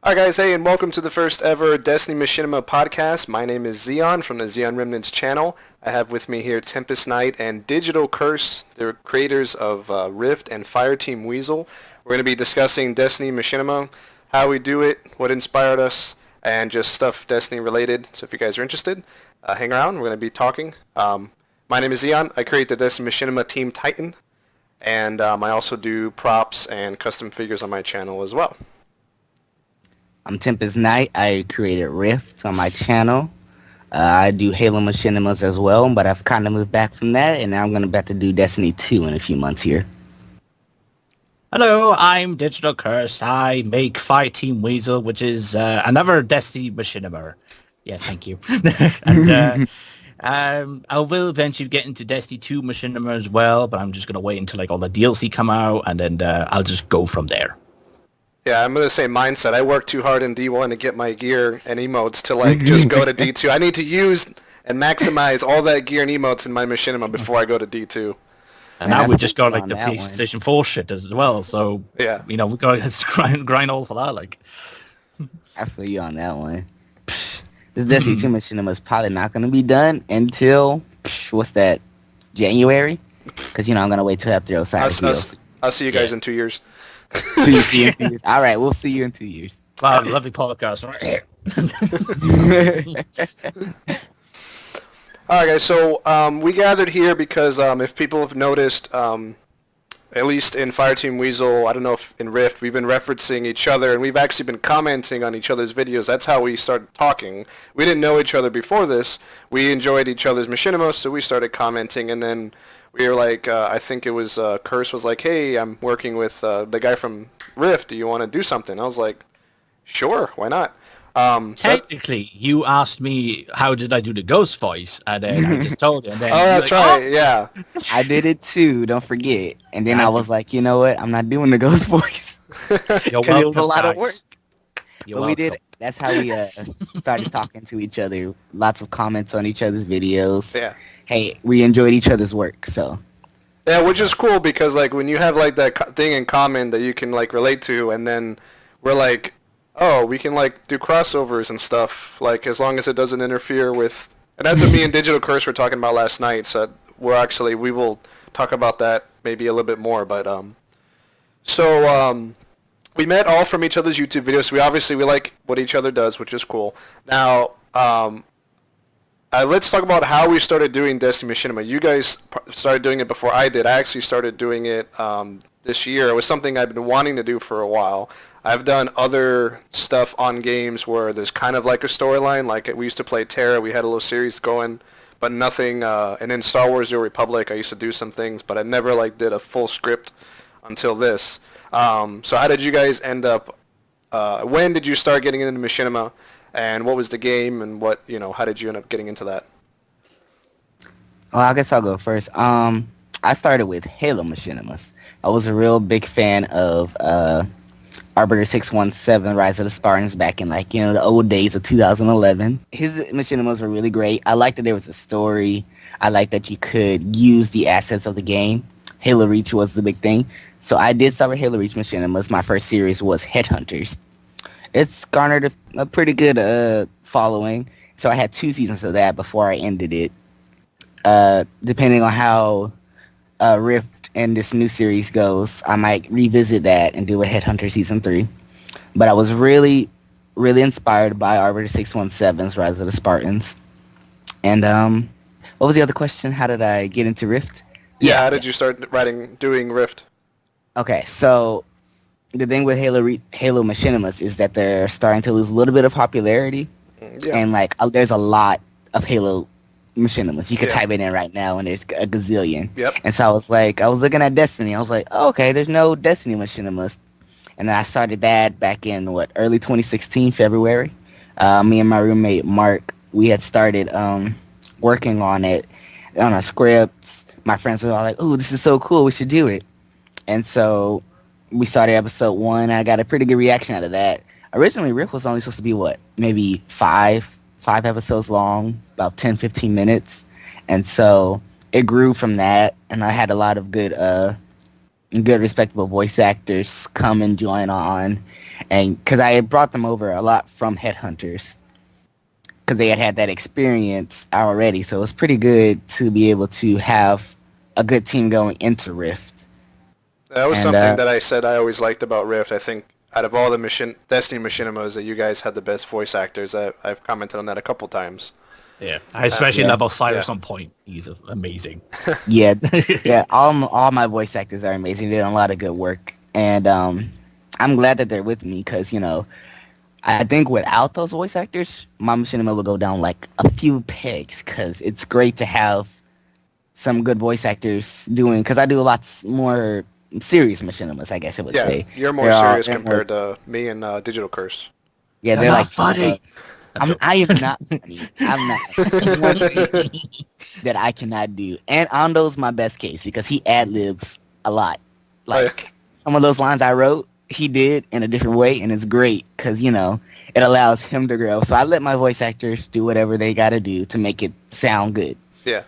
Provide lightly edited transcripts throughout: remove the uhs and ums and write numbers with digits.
Hi guys, hey, and welcome to the first ever Destiny Machinima podcast. My name is Xeon from the Xeon Remnants channel. I have with me here Tempest Knight and Digital Curse, the creators of Rift and Fireteam Weasel. We're going to be discussing Destiny Machinima, how we do it, what inspired us, and just stuff Destiny related. So if you guys are interested, hang around. We're going to be talking. My name is Xeon. I create the Destiny Machinima Team Titan, and I also do props and custom figures on my channel as well. I'm Tempest Knight. I created Rift on my channel. I do Halo Machinimas as well, but I've kind of moved back from that, and now I'm going to about to do Destiny 2 in a few months here. Hello, I'm Digital Curse. I make Fireteam Weasel, which is another Destiny Machinima. Yeah, thank you. And I will eventually get into Destiny 2 Machinima as well, but I'm just going to wait until all the DLC come out, and then I'll just go from there. Yeah, I'm in the same mindset. I work too hard in D1 to get my gear and emotes to just go to D2. I need to use and maximize all that gear and emotes in my machinima before I go to D2. And now we just got the PlayStation 4 shit as well. So yeah, we got to grind all for that. I feel you on that one. This Destiny 2 machinima is probably not going to be done until what's that? January? Because I'm going to wait till after Osiris. I'll see you guys in 2 years. See you in 2 years. All right, we'll see you in 2 years. Wow, lovely podcast right here. All right, guys. So we gathered here because if people have noticed, at least in Fireteam Weasel, I don't know if in Rift, we've been referencing each other, and we've actually been commenting on each other's videos. That's how we started talking. We didn't know each other before this. We enjoyed each other's machinima, so we started commenting, and then we were like, I think it was Curse was like, hey, I'm working with the guy from Rift. Do you want to do something? I was like, sure, why not? Technically, you asked me how did I do the ghost voice, and then I just told you. And then that's right, yeah. I did it too, don't forget. And then I was like, you know what? I'm not doing the ghost voice. You're welcome, it was a lot of work. But we did it. That's how we started talking to each other. Lots of comments on each other's videos. Yeah. Hey, we enjoyed each other's work, so. Yeah, which is cool because when you have that thing in common that you can relate to, and then we're like, oh, we can do crossovers and stuff, as long as it doesn't interfere with, and that's what me and Digital Curse were talking about last night, so we will talk about that maybe a little bit more, but we met all from each other's YouTube videos, so we like what each other does, which is cool. Now, let's talk about how we started doing Destiny Machinima. You guys started doing it before I did. I actually started doing it this year. It was something I've been wanting to do for a while. I've done other stuff on games where there's kind of a storyline. We used to play Terra. We had a little series going, but nothing. And in Star Wars: New Republic, I used to do some things, but I never did a full script until this. So how did you guys end up? When did you start getting into Machinima? And what was the game, and how did you end up getting into that? Well, I guess I'll go first. I started with Halo Machinimas. I was a real big fan of Arbiter 617, Rise of the Spartans, back in the old days of 2011. His Machinimas were really great. I liked that there was a story. I liked that you could use the assets of the game. Halo Reach was the big thing. So I did start with Halo Reach Machinimas. My first series was Headhunters. It's garnered a pretty good following. So I had 2 seasons of that before I ended it. Depending on how Rift and this new series goes, I might revisit that and do a Headhunter Season 3. But I was really, really inspired by Arbiter 617's Rise of the Spartans. And what was the other question? How did I get into Rift? Yeah, how did you start doing Rift? Okay, so the thing with Halo Machinimas is that they're starting to lose a little bit of popularity. Yeah. And there's a lot of Halo Machinimas. You could type it in right now and there's a gazillion. Yep. And so I was looking at Destiny. I was like, oh, okay, there's no Destiny Machinimas. And then I started that back in early 2016, February. Me and my roommate Mark, we had started working on it, on our scripts. My friends were all like, oh, this is so cool, we should do it. And so we started episode 1. I got a pretty good reaction out of that. Originally, Rift was only supposed to be, maybe five episodes long, about 10, 15 minutes. And so it grew from that, and I had a lot of good good, respectable voice actors come and join on, and because I had brought them over a lot from Headhunters, because they had that experience already, so it was pretty good to be able to have a good team going into Rift. That was And something that I said I always liked about Rift. I think out of all the Destiny Machinimas, that you guys had the best voice actors. I've commented on that a couple times. Yeah, I especially yeah. love Cyrus on point. He's amazing. yeah, yeah, all my voice actors are amazing. They're doing a lot of good work, and I'm glad that they're with me because I think without those voice actors, my machinima would go down like a few pegs. Because it's great to have some good voice actors doing. Because I do a lot more serious machinimas, I guess I would say. You're more serious compared to me and Digital Curse. Yeah, they're not like funny. I am not funny. I'm not. One thing that I cannot do, and Ando's my best case because he ad libs a lot. Like some of those lines I wrote, he did in a different way, and it's great because it allows him to grow. So I let my voice actors do whatever they got to do to make it sound good. Yeah.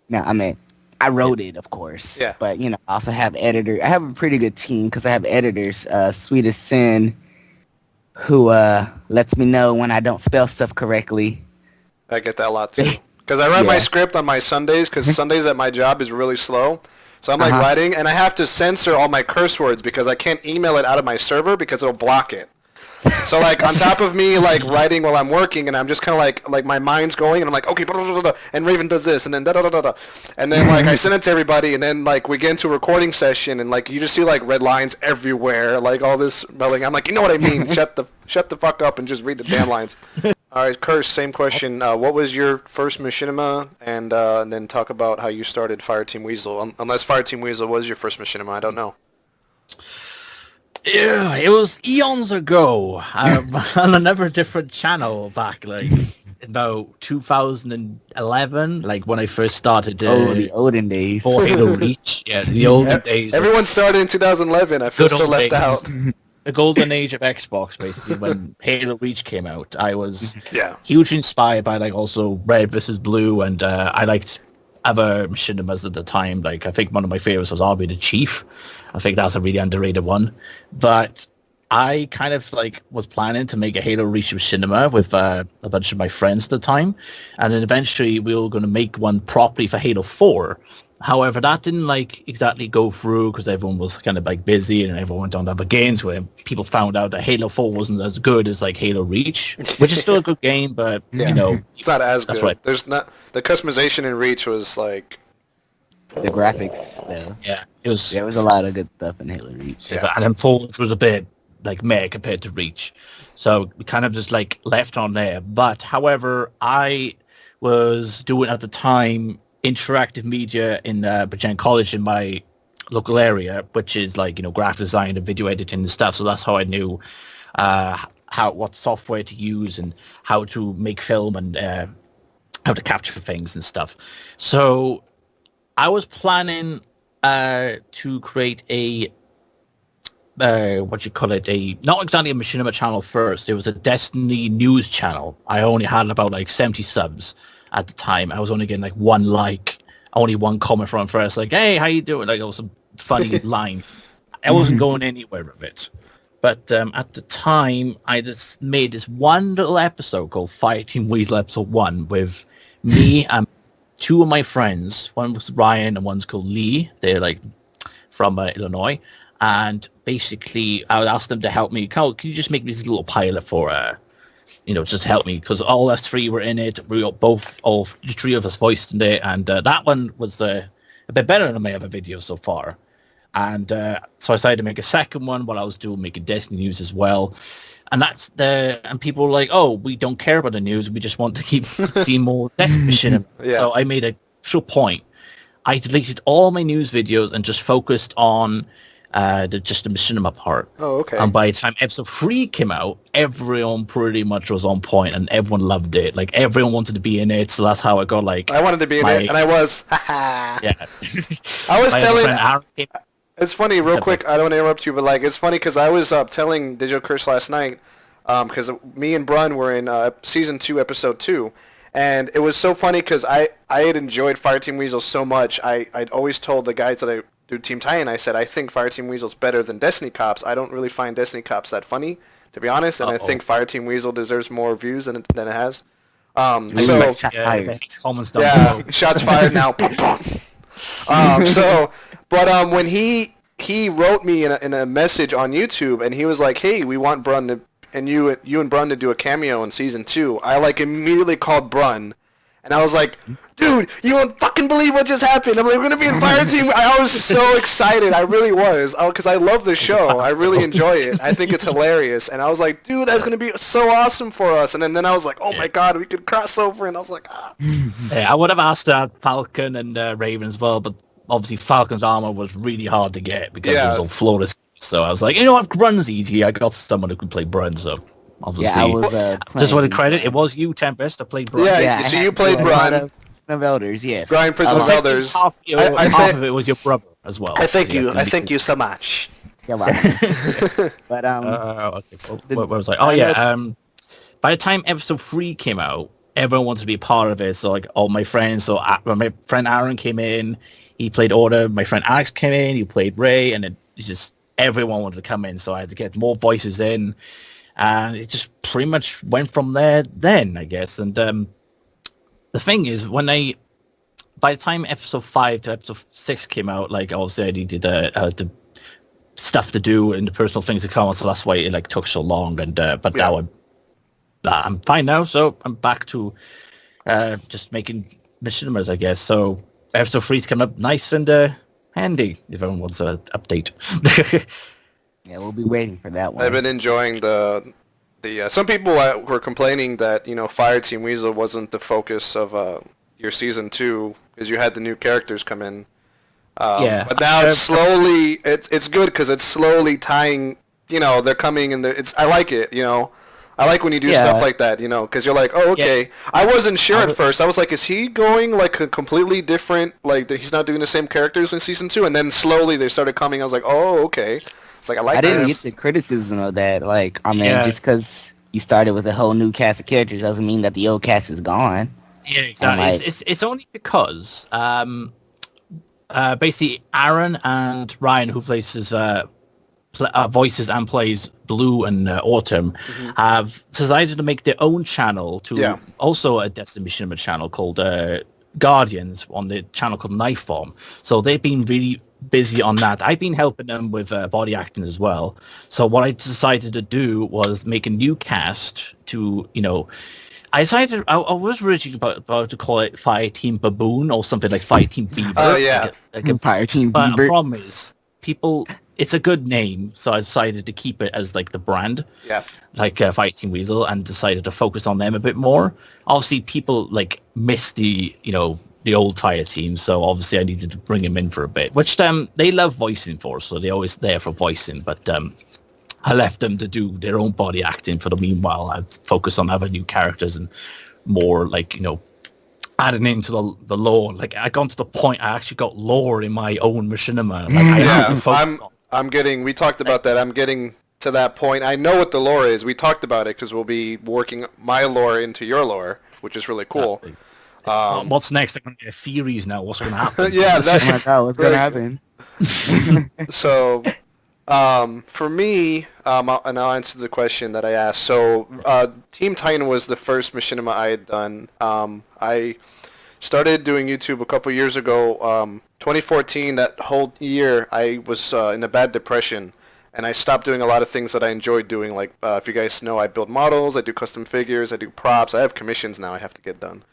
Now, I mean, I wrote it, of course. Yeah. But I also have editor. I have a pretty good team because I have editors. Sweet as Sin, who lets me know when I don't spell stuff correctly. I get that a lot too. Because I write my script on my Sundays, because Sundays at my job is really slow. So I'm like writing, and I have to censor all my curse words because I can't email it out of my server because it'll block it. So like on top of me like writing while I'm working, and I'm just kind of like my mind's going, and I'm like, okay, blah, blah, blah, blah, and Raven does this, and then da da da da da, and then like I send it to everybody, and then like we get into a recording session, and like you just see like red lines everywhere, like all this spelling. I'm like, you know what I mean? Shut the fuck up and just read the damn lines. All right, Curse, same question. What was your first machinima, and then talk about how you started Fireteam Weasel. Unless Fireteam Weasel was your first machinima, I don't know. Yeah, it was eons ago on another different channel back like about 2011, like when I first started. The olden days. For Halo Reach. Yeah, the olden days. Everyone started in 2011. I feel so left out. The golden age of Xbox, basically, when Halo Reach came out. I was hugely inspired by like also Red versus Blue, and I liked other machinimas at the time. Like I think one of my favorites was Arby the Chief. I think that's a really underrated one. But I kind of like was planning to make a Halo Reach machinima with a bunch of my friends at the time, and then eventually we were going to make one properly for Halo 4. However, that didn't like exactly go through because everyone was kind of like busy and everyone went on to other games where people found out that Halo 4 wasn't as good as like Halo Reach, which is still a good game, but it's not as good. Right. There's not the customization in Reach was like the graphics. It was. There was a lot of good stuff in Halo Reach. Yeah. And then Forge was a bit like meh compared to Reach, so we kind of just like left on there. But however, I was doing at the time interactive media in Virginia College in my local area, which is like graphic design and video editing and stuff. So that's how I knew what software to use and how to make film and how to capture things and stuff. So I was planning to create a not exactly a machinima channel first. It was a Destiny news channel. I only had about like 70 subs at the time. I was only getting like only one comment from first, like, hey, how you doing? Like it was a funny line. I wasn't going anywhere with it. But at the time, I just made this one little episode called Fireteam Weasel Episode 1 with me and two of my friends. One was Ryan and one's called Lee. They're like from Illinois. And basically, I would ask them to help me. Can you just make me this little pilot for just help me, because all us three were in it. All three of us voiced in it, and that one was a bit better than my other videos so far. And so I decided to make a second one while I was making Destiny news as well. And and people were like, oh, we don't care about the news. We just want to keep seeing more Destiny Machinima. So I made a true point. I deleted all my news videos and just focused on just the machinima part. Oh, okay. And by the time episode 3 came out, everyone pretty much was on point and everyone loved it. Like everyone wanted to be in it, so that's how I got like. I wanted to be in it, and I was. Yeah. I was telling. It's funny, real quick. I don't want to interrupt you, but like it's funny because I was telling Digital Curse last night, because me and Brun were in season 2, episode 2. And it was so funny because I had enjoyed Fireteam Weasel so much. I'd always told the guys that do Team Titan, I said I think Fireteam Weasel's better than Destiny Cops. I don't really find Destiny Cops that funny, to be honest, and I think Fireteam Weasel deserves more views than it has. So shots fired. Comments down yeah, below. shots fired now. When he wrote me in a message on YouTube, and he was like, "Hey, we want Brun to, and you and Brun to do a cameo in season 2." I like immediately called Brun, and I was like, "Dude, you won't fucking believe what just happened." I'm like, "We're gonna be in Fireteam." I was so excited. I really was, because I love the show. I really enjoy it. I think it's hilarious, and I was like, "Dude, that's gonna be so awesome for us." And then I was like, "Oh my god, we could cross over." And I was like, "Ah." Yeah, I would have asked Falcon and Raven as well, but obviously Falcon's armor was really hard to get because it was all flawless. So I was like, if Brun's easy, I got someone who can play Brun, so obviously. Yeah, I was, just want to credit, it was you, Tempest, that played Brun. Yeah, so you played Brun. Of Elders, yes. Brian, Prison of Elders. Half of it was your brother as well. I thank you. I thank you so much. Yeah, but okay. What was I? Oh yeah. By the time episode 3 came out, everyone wanted to be a part of it. So like all my friends. So my friend Aaron came in. He played Order. My friend Alex came in. He played Ray, and it just everyone wanted to come in. So I had to get more voices in, and it just pretty much went from there. Then I guess, and the thing is, by the time episode 5 to episode 6 came out, like I said, he did the stuff to do and the personal things to come on, so that's why it took so long. And but now I'm fine now, so I'm back to just making machinimas, I guess. So episode 3's coming up nice and handy if everyone wants an update. Yeah, we'll be waiting for that one. I've been enjoying the some people were complaining that Fireteam Weasel wasn't the focus of your season 2 because you had the new characters come in. But now it's slowly it's good because it's slowly tying. They're coming and I like it. I like when you do stuff like that. Because you're like, oh, okay. Yeah. I wasn't sure at first. I was like, is he going like a completely different? Like he's not doing the same characters in season 2, and then slowly they started coming. I was like, oh, okay. It's like I didn't get the criticism of that. Like, I mean, just because you started with a whole new cast of characters doesn't mean that the old cast is gone. Yeah, exactly. It's only because basically Aaron and Ryan, who places voices and plays Blue and Autumn, have decided to make their own channel to also a Destiny Machinima channel called Guardians on the channel called Knifebomb. So they've been really busy on that. I've been helping them with body acting as well. So what I decided to do was make a new cast to, I decided I was originally about to call it Fireteam Baboon or something like Fireteam Beaver. Oh, yeah. Like a Fireteam Beaver. But the problem is, it's a good name, so I decided to keep it as like the brand, like Fireteam Weasel, and decided to focus on them a bit more. Obviously, people miss the old Fireteam, so obviously I needed to bring them in for a bit, which they love voicing for, so they're always there for voicing. But I left them to do their own body acting for the meanwhile. I focus on other new characters and more adding into the lore. Like I got to the point I actually got lore in my own machinima. We talked about that. I'm getting to that point. I know what the lore is. We talked about it because we'll be working my lore into your lore, which is really cool. What's next? I'm going to get theories now. What's going to happen? Oh my God, what's going to happen? So, for me, and I'll answer the question that I asked. So, Team Titan was the first machinima I had done. I started doing YouTube a couple years ago. 2014, that whole year, I was in a bad depression, and I stopped doing a lot of things that I enjoyed doing. Like, if you guys know, I build models, I do custom figures, I do props. I have commissions now I have to get done.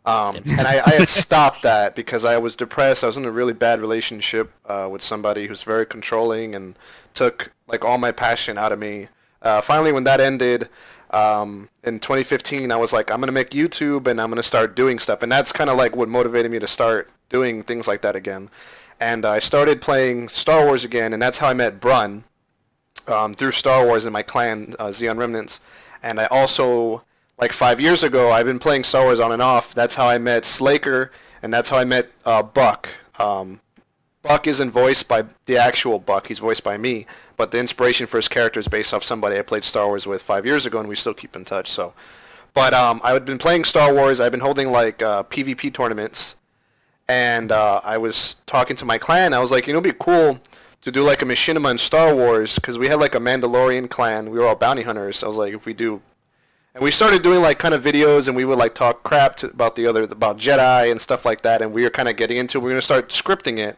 And I had stopped that because I was depressed. I was in a really bad relationship with somebody who's very controlling and took all my passion out of me. Finally, when that ended in 2015, I was like, I'm going to make YouTube and I'm going to start doing stuff. And that's kind of what motivated me to start doing things like that again. And I started playing Star Wars again, and that's how I met Brun through Star Wars in my clan, Xeon Remnants. And I also... 5 years ago, I've been playing Star Wars on and off. That's how I met Slaker, and that's how I met Buck. Buck isn't voiced by the actual Buck. He's voiced by me. But the inspiration for his character is based off somebody I played Star Wars with 5 years ago, and we still keep in touch. But I've been playing Star Wars. I've been holding PvP tournaments, and I was talking to my clan. I was like, it'd be cool to do like a Machinima in Star Wars, because we had like a Mandalorian clan. We were all bounty hunters. I was like, if we do, and we started doing like kind of videos, and we would like talk crap about about Jedi and stuff like that. And we were kind of getting into. We were gonna start scripting it,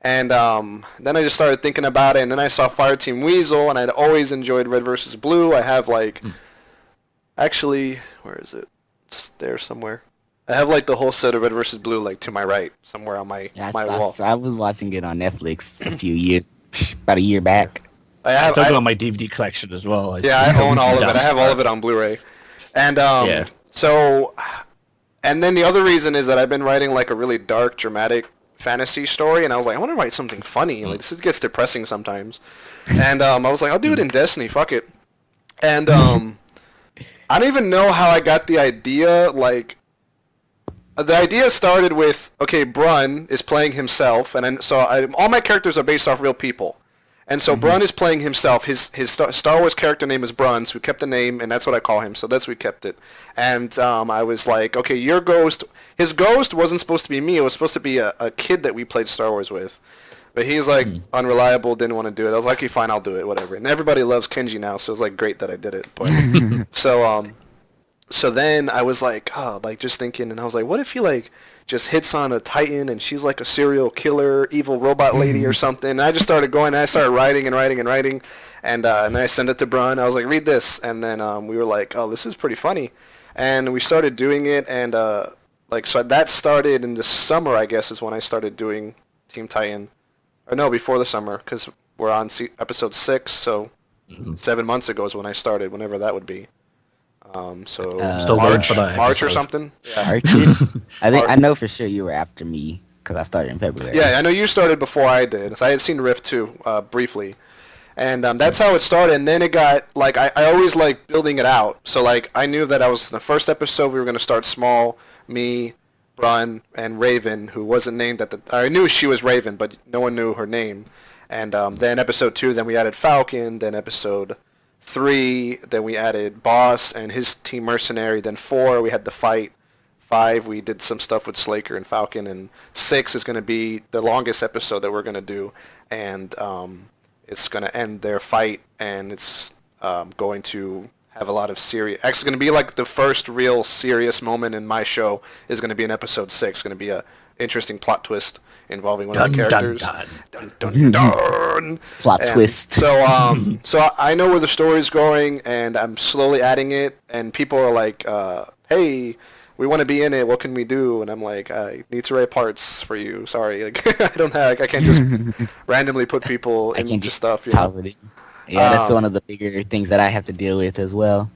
and then I just started thinking about it. And then I saw Fireteam Weasel, and I'd always enjoyed Red versus Blue. I have like, actually, where is it? It's there somewhere. I have like the whole set of Red versus Blue like to my right, somewhere on my wall. I was watching it on Netflix about a year back. I still got on my DVD collection as well. I own all of it. I have all of it on Blu-ray. And so, and then the other reason is that I've been writing like a really dark, dramatic fantasy story, and I was like, I want to write something funny. Like this gets depressing sometimes. And I was like, I'll do it in Destiny. Fuck it. And I don't even know how I got the idea. Like, the idea started with, okay, Brun is playing himself, and all my characters are based off real people. And so Brun is playing himself. His Star Wars character name is Brun, so we kept the name, and that's what I call him. So that's we kept it. And I was like, okay, your ghost. His ghost wasn't supposed to be me. It was supposed to be a kid that we played Star Wars with. But he's like unreliable, didn't want to do it. I was like, okay, fine, I'll do it, whatever. And everybody loves Kenji now, so it was like great that I did it. But so then I was like, just thinking, and I was like, what if he like just hits on a Titan and she's like a serial killer, evil robot lady or something? And I just started going, and I started writing, and then I sent it to Brun. I was like, read this, and then we were like, oh, this is pretty funny, and we started doing it, and so that started in the summer, I guess, is when I started doing Team Titan, or no, before the summer, because we're on episode 6, so 7 months ago is when I started, whenever that would be. Still March or something. Yeah. I know for sure you were after me because I started in February. Yeah, I know you started before I did. So I had seen Rift too, briefly, and that's how it started. And then it got like I always like building it out. So like I knew that I was the first episode. We were gonna start small. Me, Brun, and Raven, who wasn't named at the. I knew she was Raven, but no one knew her name. And then episode 2, then we added Falcon. Then episode 3, then we added Boss and his team Mercenary. Then 4, we had the fight. 5, we did some stuff with Slaker and Falcon. And 6 is going to be the longest episode that we're going to do. And it's going to end their fight, and it's going to have a lot of serious... Actually, it's going to be like the first real serious moment in my show is going to be in episode 6. It's going to be a interesting plot twist involving one of the characters. Dun, dun, dun. Plot twist. So, so I know where the story's going, and I'm slowly adding it. And people are like, "Hey, we want to be in it. What can we do?" And I'm like, "I need to write parts for you. Sorry, like I don't have. I can't just randomly put people into stuff." You know? Yeah, that's one of the bigger things that I have to deal with as well.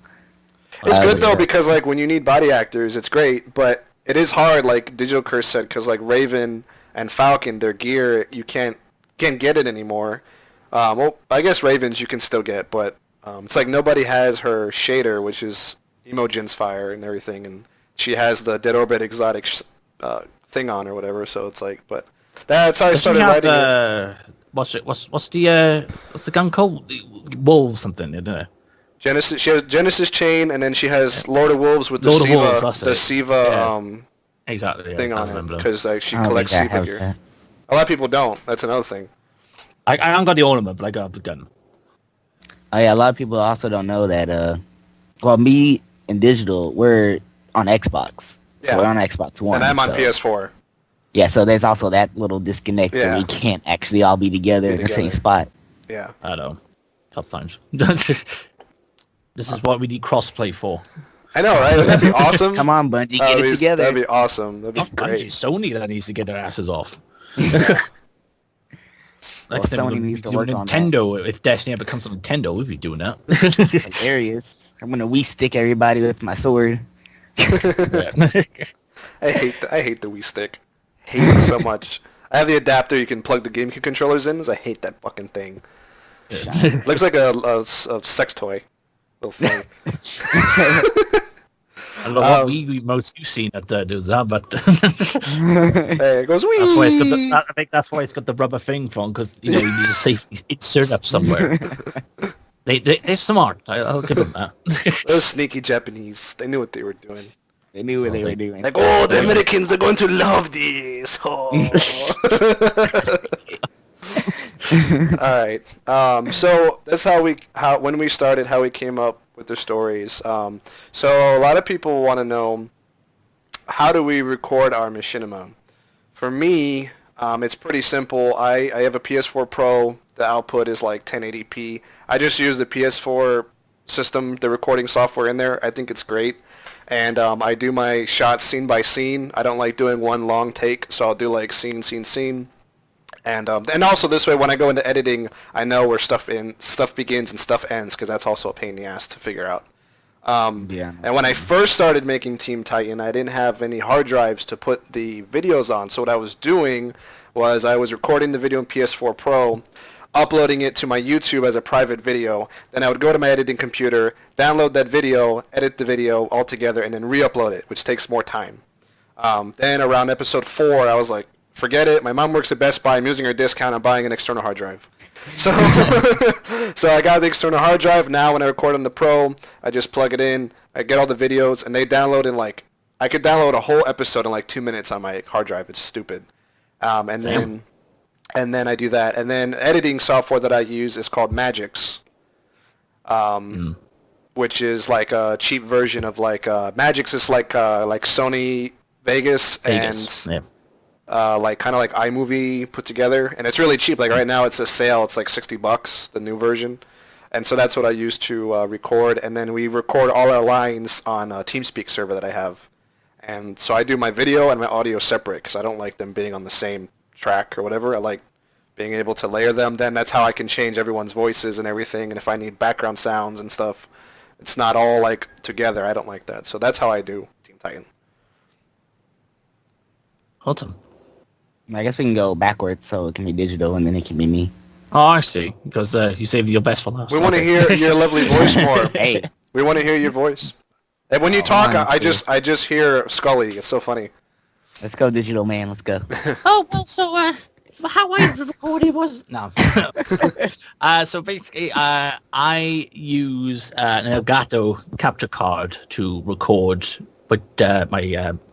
It's good though, because like when you need body actors, it's great, but it is hard, like Digital Curse said, because like Raven and Falcon, their gear, you can't get it anymore. Well, I guess Raven's you can still get, but it's like nobody has her shader, which is Imogen's fire and everything, and she has the Dead Orbit exotic thing on or whatever. So it's like, but that's how I started writing it. What's the gun called? Wolves something, isn't it? Genesis. She has Genesis chain, and then she has Lord of Wolves with the Lord of Siva, Wolves, the Siva exactly thing on it, because like she I don't collects think I Siva have gear. that. A lot of people don't. That's another thing. I haven't got the ornament, but I got the gun. Oh yeah, a lot of people also don't know that. Well, me and Digital, we're on Xbox, so we're on Xbox One, and I'm on PS4. Yeah, so there's also that little disconnect where Yeah. we can't actually all be together in the same spot. Yeah. I know. Tough times. This is what we need crossplay for. I know, right? Wouldn't that be awesome? Come on, Bungie, get it together. That'd be awesome. That'd be Not great. Bungie, Sony that needs to get their asses off. Well, Next time Sony we'll needs to do work on Nintendo. If Destiny ever becomes a Nintendo, we'll be doing that. Hilarious. I'm gonna Wii stick everybody with my sword. I hate the Wii Stick. Hate it so much. I have the adapter you can plug the GameCube controllers in. I hate that fucking thing. Looks like a sex toy. Little thing. I don't know what Wii most you've seen that does that, but Hey, it goes wee. that's why it's got the, I think that's why it's got the rubber thing from, because you need a safe insert up somewhere. They're smart. I'll give them that. Those sneaky Japanese. They knew what they were doing. They knew what they were doing. Like, oh, the Americans, they're going to love this. Oh. All right. So that's how when we started, how we came up with the stories. So a lot of people want to know, how do we record our machinima? For me, it's pretty simple. I have a PS4 Pro. The output is like 1080p. I just use the PS4 system, the recording software in there. I think it's great. And I do my shots scene by scene. I don't like doing one long take, so I'll do like scene, scene, scene. And also this way, when I go into editing, I know where stuff begins and stuff ends, because that's also a pain in the ass to figure out. Yeah. And when I first started making Team Titan, I didn't have any hard drives to put the videos on. So what I was doing was I was recording the video in PS4 Pro, uploading it to my YouTube as a private video. Then I would go to my editing computer, download that video, edit the video all together, and then re-upload it, which takes more time. Then around episode 4, I was like, forget it. My mom works at Best Buy. I'm using her discount. I'm buying an external hard drive. So, so I got the external hard drive. Now when I record on the Pro, I just plug it in. I get all the videos, and they download in like, I could download a whole episode in like 2 minutes on my hard drive. It's stupid. And then I do that. And then editing software that I use is called Magix, which is like a cheap version of like Magix is like Sony Vegas. And like kind of like iMovie put together, and it's really cheap. Like right now, it's a sale. It's like $60, the new version, and so that's what I use to record. And then we record all our lines on a TeamSpeak server that I have, and so I do my video and my audio separate because I don't like them being on the same track or whatever. I like being able to layer them. Then that's how I can change everyone's voices and everything. And if I need background sounds and stuff, it's not all like together. I don't like that. So that's how I do Team Titan. Awesome. I guess we can go backwards so it can be digital and then it can be me. Oh, I see. Because you saved your best for last. We want to hear your lovely voice more. Hey. We want to hear your voice. And when you talk, I just hear Scully. It's so funny. Let's go digital, man. Let's go. Oh, well, so how I recorded was... No. So basically, I use an Elgato capture card to record with my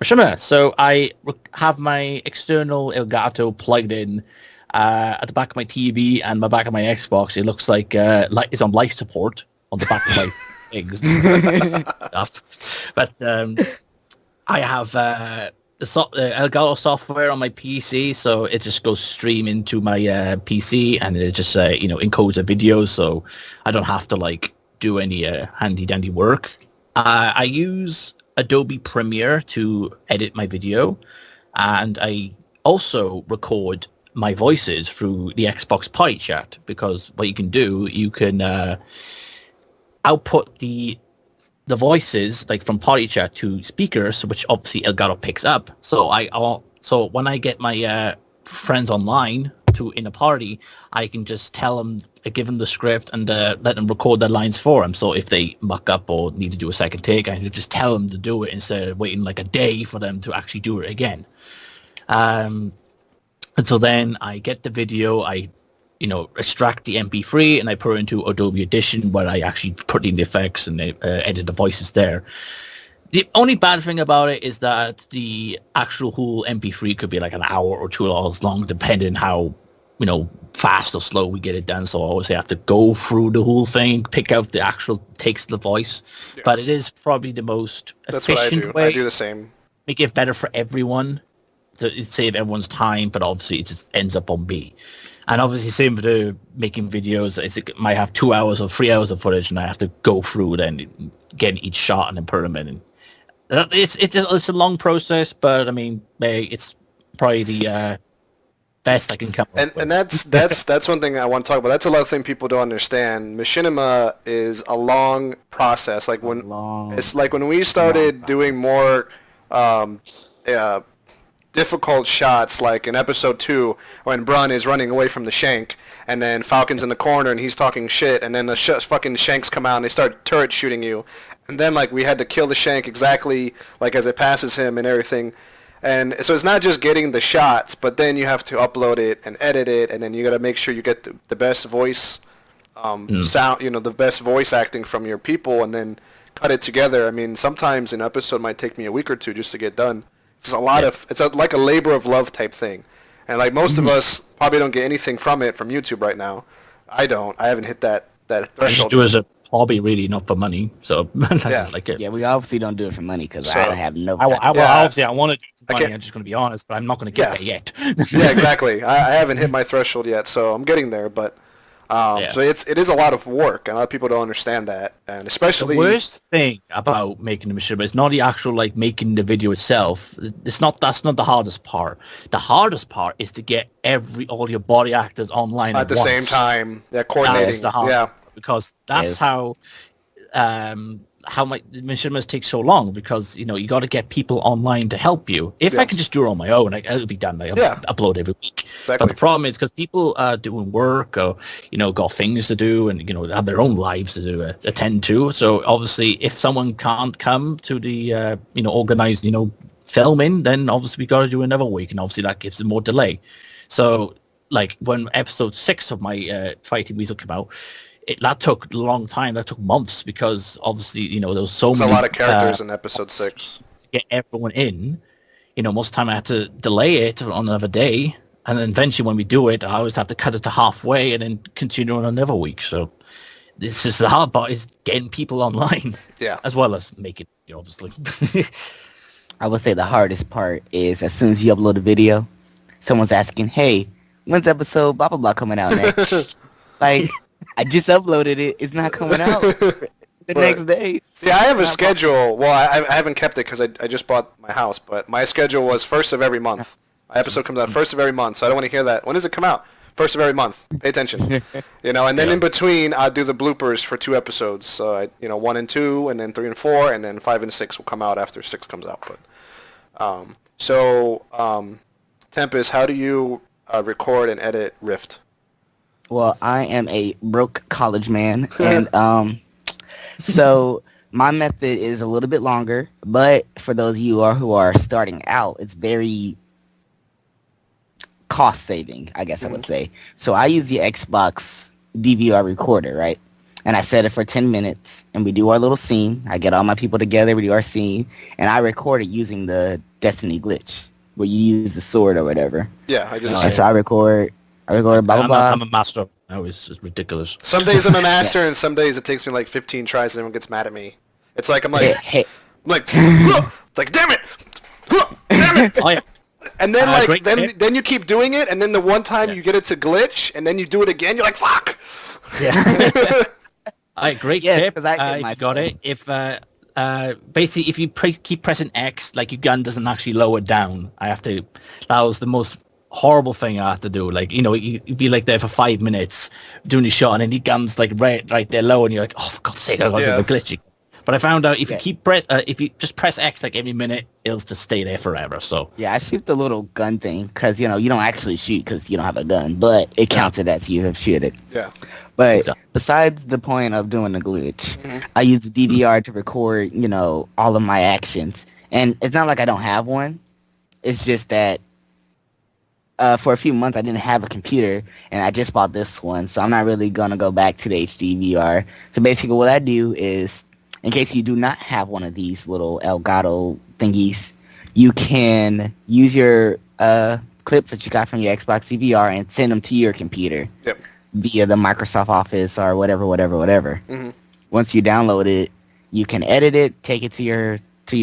machinima. So I have my external Elgato plugged in at the back of my TV and my back of my Xbox. It looks like it's on life support on the back of my things. Stuff. But I have the Elgato software on my PC, so it just goes stream into my PC, and it just encodes a video, so I don't have to like do any handy dandy work. I use Adobe Premiere to edit my video, and I also record my voices through the Xbox Party Chat, because what you can do, you can output the voices like from Party Chat to speakers, which obviously Elgato picks up. So so when I get my friends online in a party, I can just tell them, give them the script and let them record their lines for them. So if they muck up or need to do a second take, I can just tell them to do it instead of waiting like a day for them to actually do it again. And so then I get the video, I extract the MP3 and I put it into Adobe Audition, where I actually put in the effects and edit the voices there. The only bad thing about it is that the actual whole MP3 could be like an hour or 2 hours long, depending how fast or slow we get it done. So I always have to go through the whole thing, pick out the actual takes of the voice. Yeah. But it is probably the most efficient way. I do the same. Make it better for everyone, to save everyone's time, but obviously it just ends up on me. And obviously same with the making videos. It might have 2 hours or 3 hours of footage, and I have to go through it and get each shot and then put them in. And it's a long process, but I mean, it's probably the best I can come up with. And that's one thing I want to talk about. That's a lot of things people don't understand. Machinima is a long process. Like when we started doing more difficult shots, like in episode 2 when Brun is running away from the Shank, and then Falcon's in the corner and he's talking shit, and then the fucking Shanks come out and they start turret shooting you, and then like we had to kill the Shank exactly like as it passes him and everything. And so it's not just getting the shots, but then you have to upload it and edit it, and then you got to make sure you get the best voice sound, the best voice acting from your people, and then cut it together. I mean, sometimes an episode might take me a week or two just to get done. It's like a labor of love type thing. And like most of us probably don't get anything from it from YouTube right now. I don't. I haven't hit that I threshold. just do it as a hobby, really, not for money. So I Yeah. like it. Yeah, we obviously don't do it for money because So, I have no. Obviously, I want to do it for money. can't- I'm just going to be honest, but I'm not going to get there yet. Yeah, exactly. I haven't hit my threshold yet, so I'm getting there. But so it is a lot of work, and a lot of people don't understand that, and especially The worst thing about making the machinima is not the actual like making the video itself. That's not the hardest part. The hardest part is to get all your body actors online at the once. same time. Yeah, coordinating. That's the hard Yeah, because that's Yes. how my machinimas take so long, because you got to get people online to help you. If I can just do it on my own, it'll be done. I'll upload every week. Exactly. But the problem is because people are doing work or got things to do and have their own lives to do attend to. So obviously, if someone can't come to the organized filming, then obviously we got to do another week, and obviously that gives them more delay. So like when episode 6 of my Fireteam Weasel came out, that took a long time. That took months because obviously, there was so it's many. a lot of characters in episode 6. To get everyone in, most of the time I had to delay it on another day, and then eventually when we do it, I always have to cut it to halfway and then continue on another week. So this is the hard part, is getting people online. Yeah. As well as making it, obviously. I would say the hardest part is as soon as you upload a video, someone's asking, "Hey, when's episode blah blah blah coming out next?" Like, I just uploaded it. It's not coming out the next day. See, I have a schedule. Well, I haven't kept it because I just bought my house, but my schedule was 1st of every month. My episode comes out 1st of every month, so I don't want to hear that. When does it come out? 1st of every month. Pay attention. And then in between, I'll do the bloopers for 2 episodes. So, 1 and 2, and then 3 and 4, and then 5 and 6 will come out after 6 comes out. But Tempest, how do you record and edit Rift? Well, I am a broke college man, and so my method is a little bit longer. But for those of you who are starting out, it's very cost saving, I guess I would say. So I use the Xbox DVR recorder, right? And I set it for 10 minutes, and we do our little scene. I get all my people together, we do our scene, and I record it using the Destiny glitch, where you use the sword or whatever. Yeah, I did the And same. so I record blah blah blah. I'm a master. That was ridiculous. Some days I'm a master, and some days it takes me like 15 tries, and everyone gets mad at me. It's like I'm like, Hey, it's like, damn it, damn it. Oh yeah. And then great tip. then you keep doing it, and then the one time you get it to glitch, and then you do it again, you're like, fuck. Yeah. Great Yes, tip. 'cause I hit If you myself. got it. If basically if you keep pressing X, like your gun doesn't actually lower down. That was the most horrible thing I had to do. Like you'd be like there for 5 minutes doing the shot, and then your gun's like right there low, and you're like, oh, for God's sake, I got to do the glitching. But I found out if you just press X like every minute, it'll just stay there forever. So yeah, I shoot the little gun thing because you don't actually shoot because you don't have a gun, but it counts it as you have shot it. Yeah. But Exactly. besides the point of doing the glitch, I use the DVR to record, all of my actions. And it's not like I don't have one. It's just that for a few months I didn't have a computer, and I just bought this one, so I'm not really going to go back to the HDVR. So basically what I do is, in case you do not have one of these little Elgato thingies, you can use your clips that you got from your Xbox DVR and send them to your computer. Yep. Via the Microsoft Office or whatever. Mm-hmm. Once you download it, you can edit it, take it to your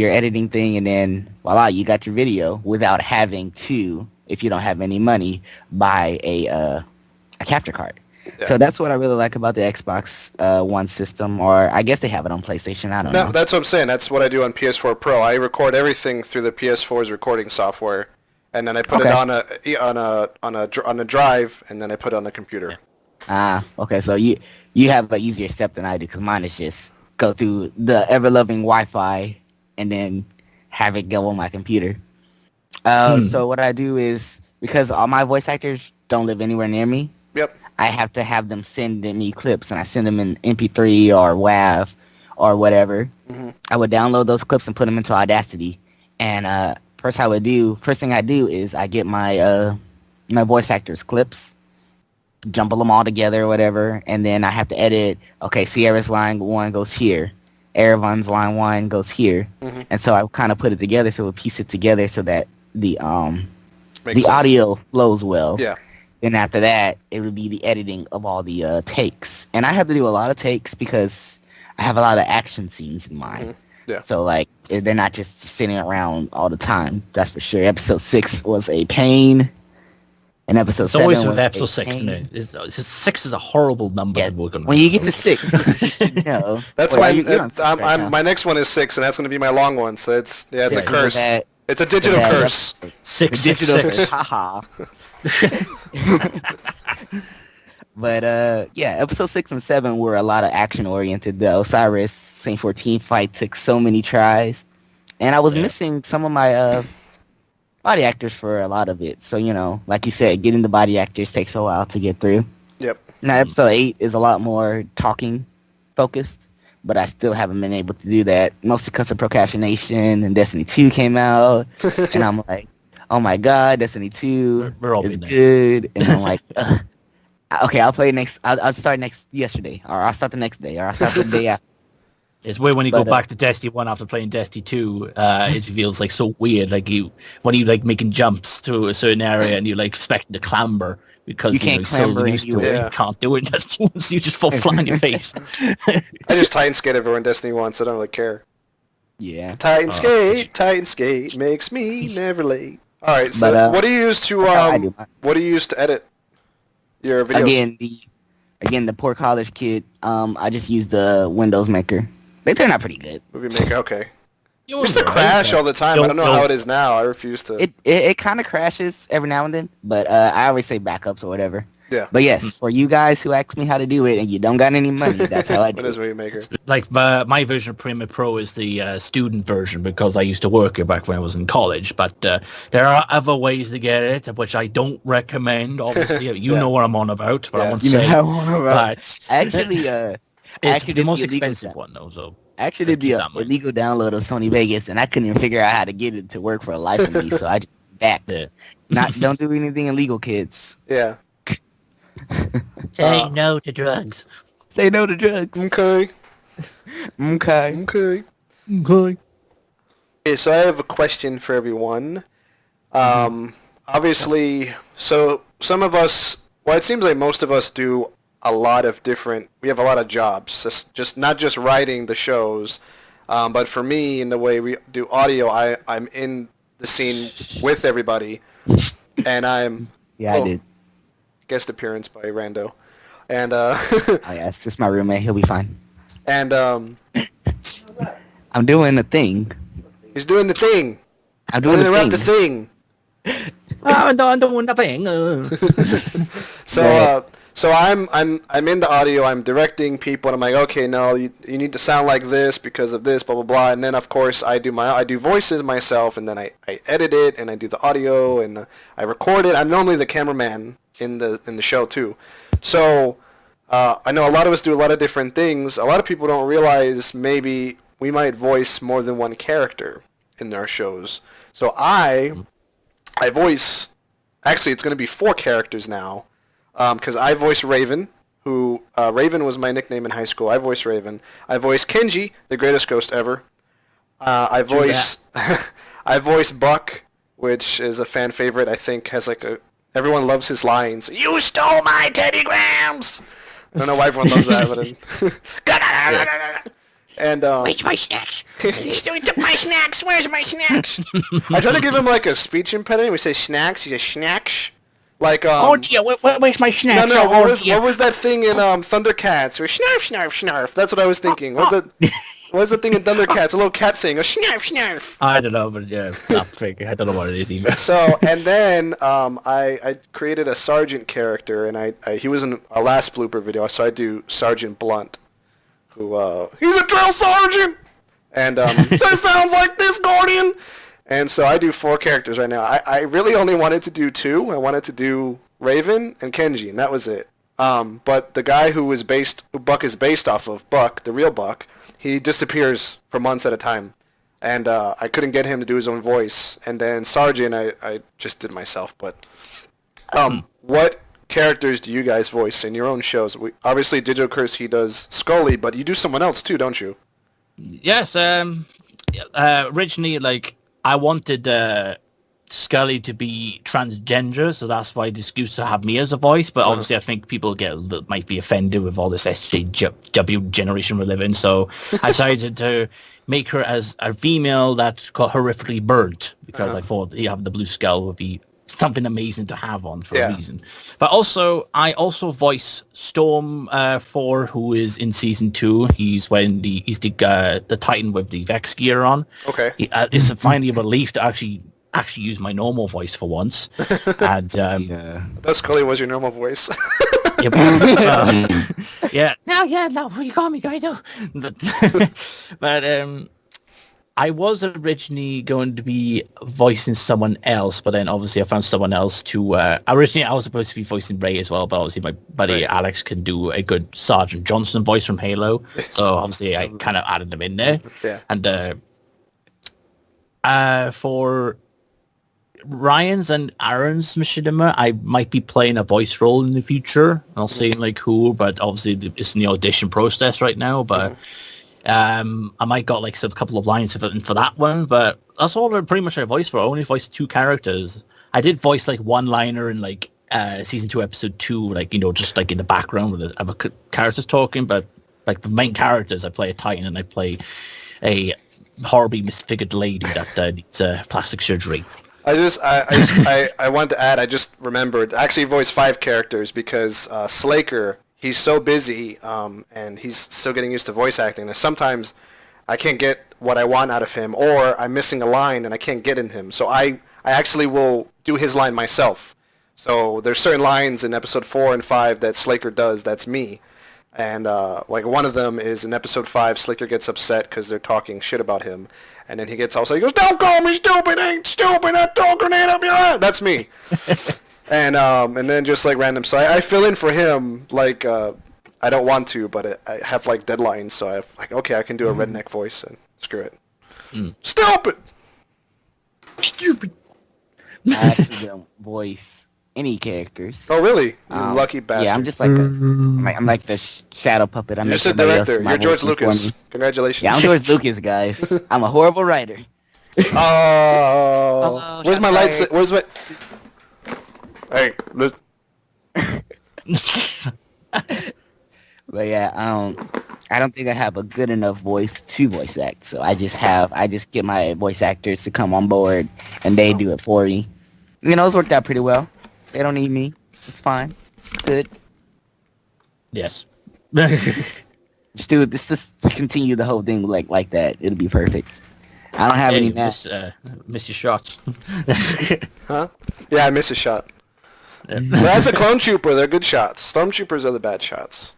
editing thing, and then voila, you got your video without having to, if you don't have any money, buy a capture card. Yeah. So that's what I really like about the Xbox One system, or I guess they have it on PlayStation. I don't No, know. that's what I'm saying. That's what I do on PS4 Pro. I record everything through the PS4's recording software, and then I put it on a drive, and then I put it on the computer. Okay. So you have an easier step than I do, because mine is just go through the ever-loving Wi-Fi and then have it go on my computer. So what I do is, because all my voice actors don't live anywhere near me, Yep. I have to have them send me clips, and I send them in MP3 or WAV or whatever. Mm-hmm. I would download those clips and put them into Audacity. And first thing I do is I get my my voice actors' clips, jumble them all together or whatever, and then I have to edit. Okay, Sierra's line 1 goes here, Erevon's line 1 goes here. And so I kind of put it together, so we piece it together so that the Makes sense. audio flows well. Yeah. Then after that, it would be the editing of all the takes. And I have to do a lot of takes because I have a lot of action scenes in mind. Yeah. So, like, they're not just sitting around all the time. That's for sure. Episode 6 was a pain. And episode 7 always was with episode a 6, pain. isn't it? 6 is a horrible number Yeah. to work on. When you get to 6, you should know. That's Wait, why you're on 6 right now. my next one is 6, and that's going to be my long one. So it's Yeah, a so curse. that- It's a digital that- curse. 6, The 6, digital 6. haha. But yeah, episode 6 and 7 were a lot of action oriented. The Osiris Saint 14 fight took so many tries, and I was missing some of my body actors for a lot of it. So, you know, like you said, getting the body actors takes a while to get through. Yep. Now episode 8 is a lot more talking focused, but I still haven't been able to do that, mostly because of procrastination. And Destiny 2 came out, and I'm like, oh my god, Destiny 2 We're all is been there. good, and I'm like, ugh. Okay, I'll play next. I'll start yesterday, or I'll start the next day, or I'll start the day after. It's weird when you go But, back to Destiny 1 after playing Destiny 2, it feels like so weird. Like when you like making jumps to a certain area and you're like expecting to clamber because You can't you're so clamber used to it. anywhere. You can't do it in Destiny 1, so you just fall flat on your face. I just Titan skate everywhere in Destiny 1, so I don't really care. Yeah. Titan skate makes me never late. All right, so But, what do you use to that's how I do mine. what do you use to edit your videos? Again, the poor college kid. I just used the Windows Maker. They turn out pretty good. Movie Maker, okay. You It used to crash all the time. I don't know Don't- how it is now. I refuse to. It kind of crashes every now and then, but I always say backups or whatever. Yeah. But yes, for you guys who ask me how to do it and you don't got any money, that's how I do What is it. Movie Maker? Like my version of Premiere Pro is the student version because I used to work here back when I was in college. But there are other ways to get it, which I don't recommend. Obviously, you know what I'm on about. But I Yeah. want to You know say, how I'm on about. but Actually, it's actually the did most illegal expensive stuff. one though. So I actually did keep the that in mind. illegal download of Sony Vegas, and I couldn't even figure out how to get it to work for the life of me. So I just backed. yeah. Don't do anything illegal, kids. Yeah. Say no to drugs. Say no to drugs. Okay. Okay. Okay. Okay. Okay, so I have a question for everyone. Obviously, so some of us, well, it seems like most of us do a lot of different, we have a lot of jobs, just not just writing the shows, but for me, in the way we do audio, I'm in the scene with everybody, and I'm Yeah, I did. guest appearance by Rando, and Oh yeah, it's just my roommate. He'll be fine. and I'm doing the thing. he's doing the thing. I'm Don't doing the interrupt thing. the thing. I'm doing nothing. So so I'm in the audio. I'm directing people, and I'm like, okay, no, you need to sound like this because of this, blah blah blah. And then of course I do voices myself, and then I edit it, and I do the audio, and I record it. I'm normally the cameraman in the show too. So I know a lot of us do a lot of different things. A lot of people don't realize maybe we might voice more than one character in our shows. So I voice, actually it's going to be 4 characters now, because I voice Raven, who, Raven was my nickname in high school. I voice Raven. I voice Kenji, the greatest ghost ever. I voice, I voice Buck, which is a fan favorite. I think has like everyone loves his lines. You stole my Teddy Grahams! I don't know why everyone loves that, but and Where's my snacks? you still took my snacks. Where's my snacks? I try to give him like a speech impediment. We say snacks. He says snacks. Like Oh dear, where's my no, snacks? no. Oh, What dear. was that thing in Thundercats? Where snarf, snarf, snarf. That's what I was thinking. What was the thing in Thundercats? A little cat thing. A snarf, snarf. I don't know, but yeah, not figure. I don't know what it is either. So and then I created a sergeant character, and he was in our last blooper video. So I do Sergeant Blunt, who he's a drill sergeant, and so sounds like this, Guardian. And so I do 4 characters right now. I really only wanted to do 2. I wanted to do Raven and Kenji, and that was it. But the guy who Buck is based off of, Buck, the real Buck, he disappears for months at a time. And I couldn't get him to do his own voice. And then Sergeant, I just did myself. But what characters do you guys voice in your own shows? Obviously, Digital Curse, he does Scully, but you do someone else too, don't you? Yes. Originally, like I wanted Scully to be transgender, so that's why this used to have me as a voice. But obviously, I think people might be offended with all this SJW generation we live in. So I decided to make her as a female that got horrifically burnt because I thought having the blue skull would be something amazing to have on for a reason. But also, I also voice Storm 4, who is in season 2. He's the Titan with the Vex gear on. Okay. It's finally a relief to actually use my normal voice for once. And That Scully was your normal voice. No, you call me guys. But I was originally going to be voicing someone else, but then obviously I found someone else to... originally I was supposed to be voicing Ray as well, but obviously my buddy Alex can do a good Sergeant Johnson voice from Halo, so obviously I kind of added them in there. Yeah. And for Ryan's and Aaron's Machinima, I might be playing a voice role in the future. I'll say like who, but obviously it's in the audition process right now, but... I might got like a couple of lines for that one, but that's all pretty much I voiced for. I only voiced 2 characters. I did voice like one-liner in like season 2, episode 2, like, you know, just like in the background with the other characters talking, but like the main characters, I play a Titan and I play a horribly misfigured lady that needs plastic surgery. I wanted to add, I just remembered, I actually voiced 5 characters because Slaker, he's so busy, and he's still getting used to voice acting, and sometimes I can't get what I want out of him, or I'm missing a line and I can't get in him. So I actually will do his line myself. So there's certain lines in episode 4 and 5 that Slaker does, that's me. And like one of them is in episode 5, Slaker gets upset because they're talking shit about him. And then he gets also, he goes, "Don't call me stupid, ain't stupid, that dog grenade up your ass." That's me. And then just like random, so I fill in for him, like I don't want to, but I have like deadlines, so I have like, okay, I can do a redneck voice and screw it. Stupid. I actually don't voice any characters. Oh really? You lucky bastard. Yeah, I'm just like I'm like the shadow puppet. You're just a director. You're George Lucas. Congratulations. Yeah, I'm George Lucas, guys. I'm a horrible writer. Oh, where's my lights? Where's my? Hey, listen. But yeah, I don't think I have a good enough voice to voice act. So I just get my voice actors to come on board and they do it for me. You know, it's worked out pretty well. They don't need me. It's fine. It's good. Yes. Just do it. Just continue the whole thing like that. It'll be perfect. I don't have any miss your shots. Huh? Yeah, I miss a shot. Yeah. Well, that's a clone trooper. They're good shots. Stormtroopers are the bad shots.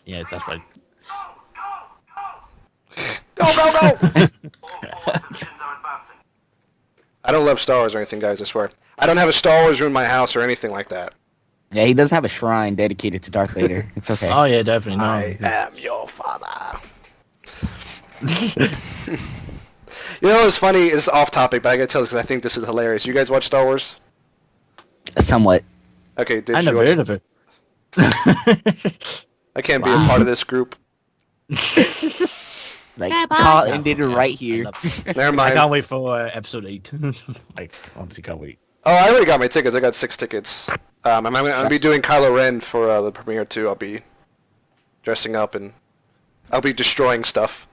Yes, that's right. Go! I don't love Star Wars or anything, guys, I swear. I don't have a Star Wars room in my house or anything like that. Yeah, he doesn't have a shrine dedicated to Darth Vader. It's okay. Oh, yeah, definitely. No. I am your father. You know what's funny? It's off topic, but I gotta tell this because I think this is hilarious. You guys watch Star Wars? Somewhat. Okay, I never heard of it. I can't be a part of this group. Like, call ended right here. Never mind. I can't wait for episode 8. Like, honestly, can't wait. Oh, I already got my tickets. I got 6 tickets. I'm gonna be doing Kylo Ren for the premiere too. I'll be dressing up and I'll be destroying stuff.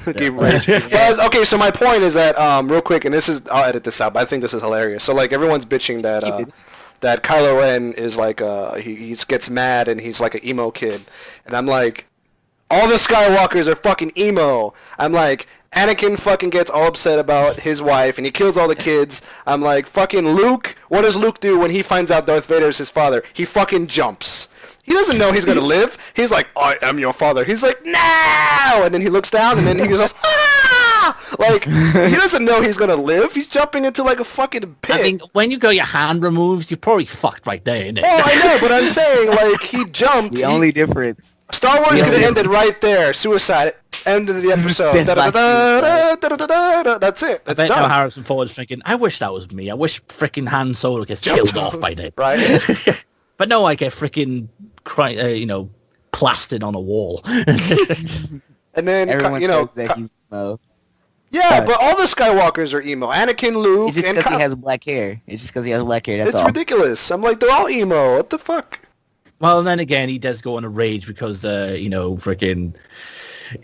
Well, okay, so my point is that real quick, and I'll edit this out, but I think this is hilarious. So like everyone's bitching that that Kylo Ren is like he gets mad and he's like an emo kid, and I'm like, all the Skywalkers are fucking emo. I'm like, Anakin fucking gets all upset about his wife and he kills all the kids. I'm like, fucking Luke, what does Luke do when he finds out Darth Vader is his father? He fucking jumps. He doesn't know he's gonna live. He's like, "I am your father." He's like, "No!" And then he looks down and then he goes, "Ah!" Like, he doesn't know he's gonna live. He's jumping into like a fucking pit. I mean, when you got your hand removed, you're probably fucked right there, innit? Oh, I know, but I'm saying, like, he jumped. The only difference. Star Wars could have ended right there. Suicide. End of the episode. That's it. I That's bet done. now Harrison Ford's thinking, I wish that was me. I wish freaking Han Solo gets killed off by then. Right? But no, I get freaking, plastered on a wall. And then, Everyone you know, says that he's emo. yeah, but all the Skywalkers are emo. Anakin, Luke, It's just and because he has black hair. That's it's all. ridiculous. I'm like, they're all emo. What the fuck? Well, and then again, he does go on a rage because, you know, freaking...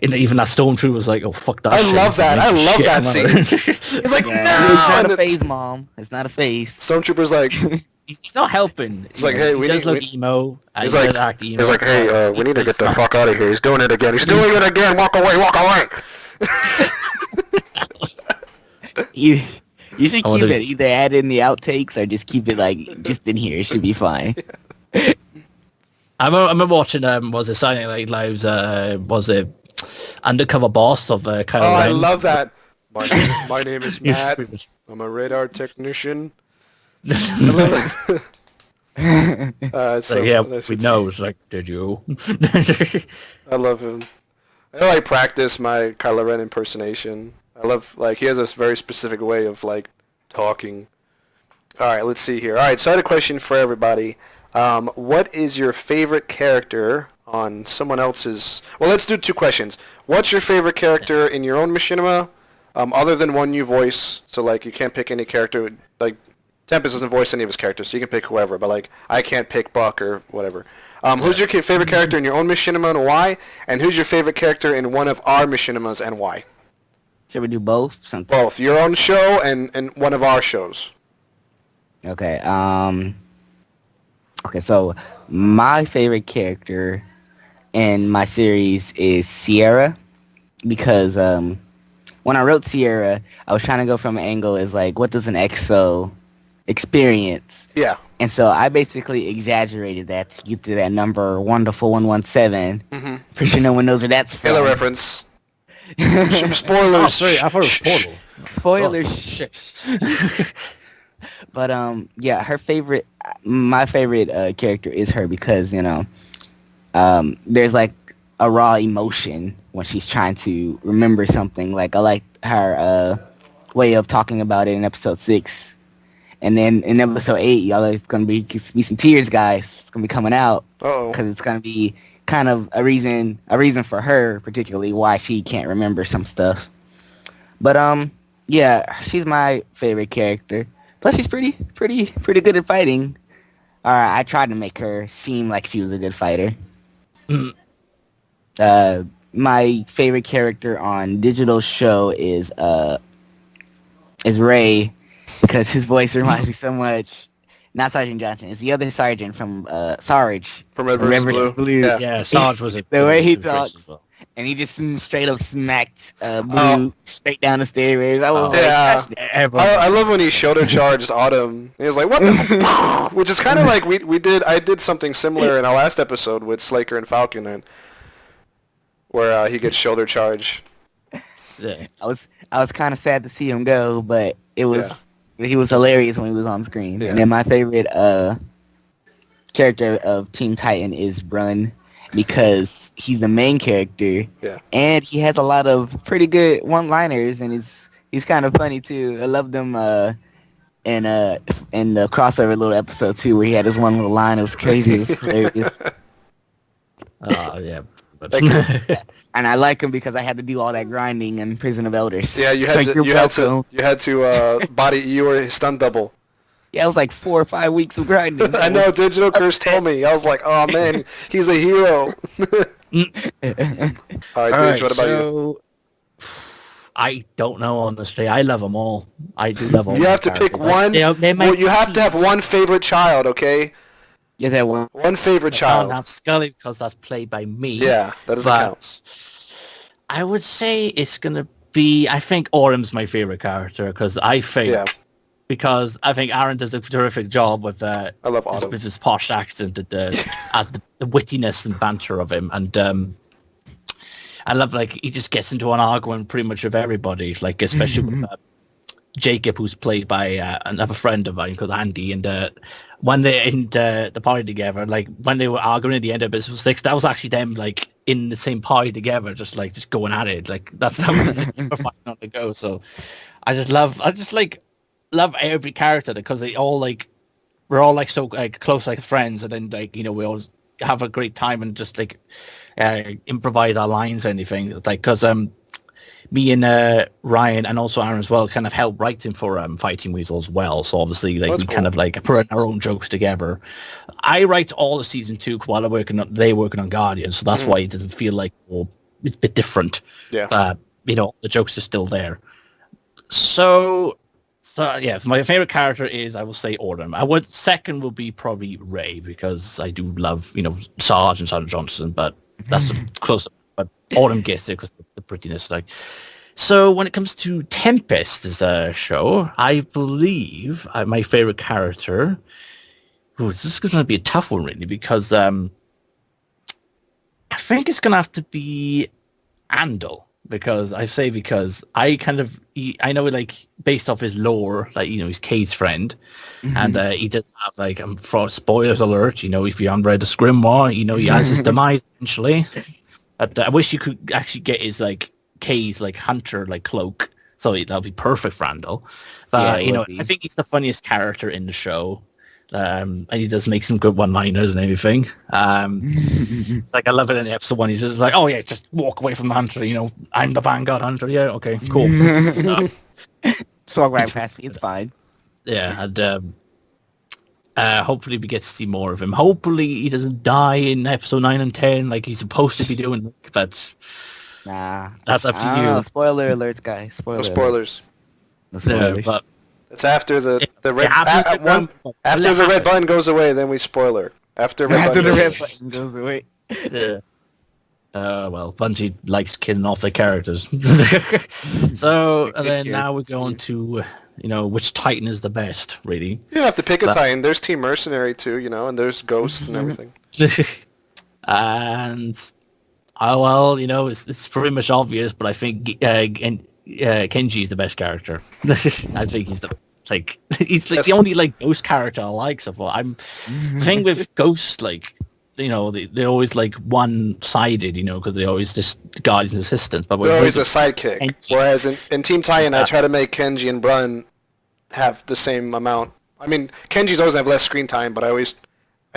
Even that stormtrooper was like, "Oh fuck that!" I shit. love that. I love Shit, that man. scene. He's like, Yeah. no. It's not And a phase, Mom. It's not a phase. Stormtrooper's like, He's not helping. He's like, "Hey, he does look emo. And he's he like, does act emo. he's like, hey, we need to get the He's fuck out of here. He's doing it again. He's doing it again. Walk away. Walk away. You should I keep wonder- it. Either add in the outtakes or just keep it like just in here. It should be fine. I remember watching was it Saturday Night Live's was it Undercover Boss of Kylo Oh, I Ren. love that. My name is Matt. I'm a radar technician. I love it. It's So, so- yeah, that we shit's- know. It's like, did you? I love him. I like practice my Kylo Ren impersonation. I love, like, he has this very specific way of, like, talking. Alright, let's see here. Alright, so I had a question for everybody. What is your favorite character on someone else's... Well, let's do two questions. What's your favorite character in your own machinima, other than one you voice? So, like, you can't pick any character. Like, Tempest doesn't voice any of his characters, so you can pick whoever. But, like, I can't pick Buck or whatever. Who's your favorite character in your own machinima and why? And who's your favorite character in one of our machinimas and why? Should we do both? Since... Both. Your own show and one of our shows. Okay. Okay. So my favorite character in my series is Sierra, because when I wrote Sierra, I was trying to go from an angle as like, what does an EXO experience? Yeah. And so I basically exaggerated that to get to that number 1 to 4117. Mm-hmm. For sure, no one knows where that's from. Halo reference. Oh, Spoilers. sorry, I thought it was Portal. Spoilers. But yeah, my favorite character is her because, you know, there's like a raw emotion when she's trying to remember something. Like, I like her way of talking about it in episode 6. And then in episode 8, y'all, it's gonna be some tears, guys. It's gonna be coming out Uh-oh. because it's gonna be kind of a reason for her, particularly why she can't remember some stuff. But yeah, she's my favorite character. Plus, she's pretty good at fighting. I tried to make her seem like she was a good fighter. Mm. My favorite character on Digital's show is Ray, because his voice reminds me so much. Not Sergeant Johnson. It's the other sergeant from Sarge. From Red vs. Blue. Yeah. Yeah, Sarge was a The way he was a talks. as well. And he just straight up smacked Blue straight down the stairs. I was like, Yeah. gosh, Everyone- I love when he shoulder charged Autumn. He was like, "What the?" Which is kind of like I did something similar in our last episode with Slaker and Falcon, and where he gets shoulder charge. yeah. I was kind of sad to see him go, but he was hilarious when he was on screen. Yeah. And then my favorite character of Team Titan is Brun, because he's the main character. Yeah. And he has a lot of pretty good one-liners, and he's kind of funny too. I love them in the crossover little episode too, where he had his one little line. It was crazy. It was hilarious. Yeah. But And I like him because I had to do all that grinding in Prison of Elders. Yeah, you It's had like, to you're welcome. you had to body. You were his stunt double. Yeah, it was like 4 or 5 weeks of grinding. I know. Digital Curse told me. I was like, "Oh man, he's a hero." All right, Dig, what about you? I don't know, honestly. I love them all. I do love all. You my have to pick characters. one. They might Well, you have to have be- one favorite child, okay? Yeah, that one. One favorite I can't child. have Scully because that's played by me. Yeah, that doesn't count. But I would say it's gonna be. I think Orem's my favorite character because I think Aaron does a terrific job with I love Autumn. with his posh accent and the wittiness and banter of him, and I love like he just gets into an argument pretty much with everybody, like especially with Jacob, who's played by another friend of mine called Andy, and when they're in the party together, like when they were arguing at the end of episode 6, that was actually them like in the same party together, just going at it. Like that's how they were fighting on the go. So I just love every character because they all like we're all like so like close like friends, and then like you know we always have a great time and just like improvise our lines or anything. Like, because me and Ryan and also Aaron as well kind of helped writing for Fireteam Weasel as well. So obviously, like, That's we cool. kind of like put our own jokes together. I write all the season 2 while they're working on Guardians, so that's why it doesn't feel like, well, it's a bit different. Yeah. You know, the jokes are still there. So yeah, my favorite character is, I will say, Autumn. Second will be probably Ray, because I do love, you know, Sarge and Sergeant Johnson, but that's close. But Autumn gets it because the prettiness, like. So when it comes to Tempest as a show, I believe my favorite character. This is going to be a tough one, really, because I think it's going to have to be Andal. Because I kind of, I know, like, based off his lore, like, you know, he's Kate's friend, and he does have, like, for spoilers alert, you know, if you haven't read the Grimoire, you know, he has his demise eventually. But I wish you could actually get his, like, Kay's, like, hunter, like, cloak, so that'll be perfect for Andal. But you know, I think he's the funniest character in the show. And he does make some good one-liners and everything. Like, I love it in episode 1. He's just like, "Oh yeah, just walk away from the hunter. You know, I'm the Vanguard hunter. Yeah, okay, cool." Just walk right past me. It's fine. Yeah, and hopefully we get to see more of him. Hopefully he doesn't die in episode 9 and 10 like he's supposed to be doing. But Nah, that's up to you. Spoiler alerts, guys. No spoilers. No spoilers. But It's after the red after the red button goes away, then we spoiler. After the red button goes away. Yeah. Well, Bungie likes killing off their characters. So, and then now we're going to, you know, which Titan is the best, really. You don't have to pick a Titan. There's Team Mercenary too, you know, and there's Ghosts and everything. And, well, you know, it's pretty much obvious, but I think Kenji is the best character. I think he's the only, like, Ghost character I like so far. The thing with Ghost, like, you know, they're always, like, one-sided, you know, because they're always just Guardian's assistants. But they're always the sidekick. Kenji. Whereas in Team Titan, I try to make Kenji and Brun have the same amount. I mean, Kenji's always have less screen time, but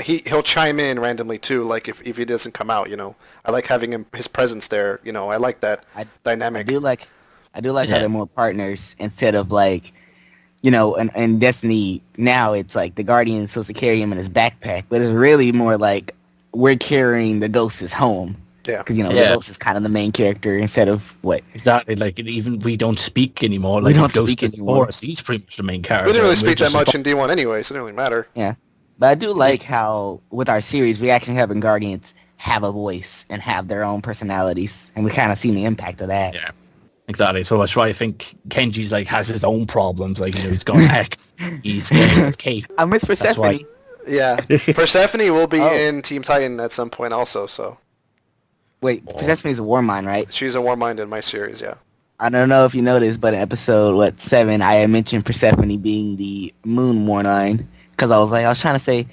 he'll chime in randomly too. Like if he doesn't come out, you know, I like having his presence there. You know, I like that dynamic. I do like how they're more partners instead of, like, you know, in Destiny now it's like the Guardian's supposed to carry him in his backpack, but it's really more like we're carrying the Ghosts home. Yeah. Because, you know, the Ghost is kind of the main character instead of what? Exactly. Like, even we don't speak anymore. We Like, don't Ghost speak is anymore. for us. He's pretty much the main character. We didn't really and we're speak that just much in D1 anyway, so it didn't really matter. Yeah. But I do like how, with our series, we actually having Guardians have a voice and have their own personalities, and we kind of seen the impact of that. Yeah. Exactly. So that's why I think Kenji's, like, has his own problems. Like, you know, he's got X. He's with Kate. I miss Persephone. Yeah. Persephone will be in Team Titan at some point also, so. Wait, Persephone's a Warmind, right? She's a Warmind in my series, yeah. I don't know if you noticed, but in episode 7, I had mentioned Persephone being the Moon Warmind because I was trying to say,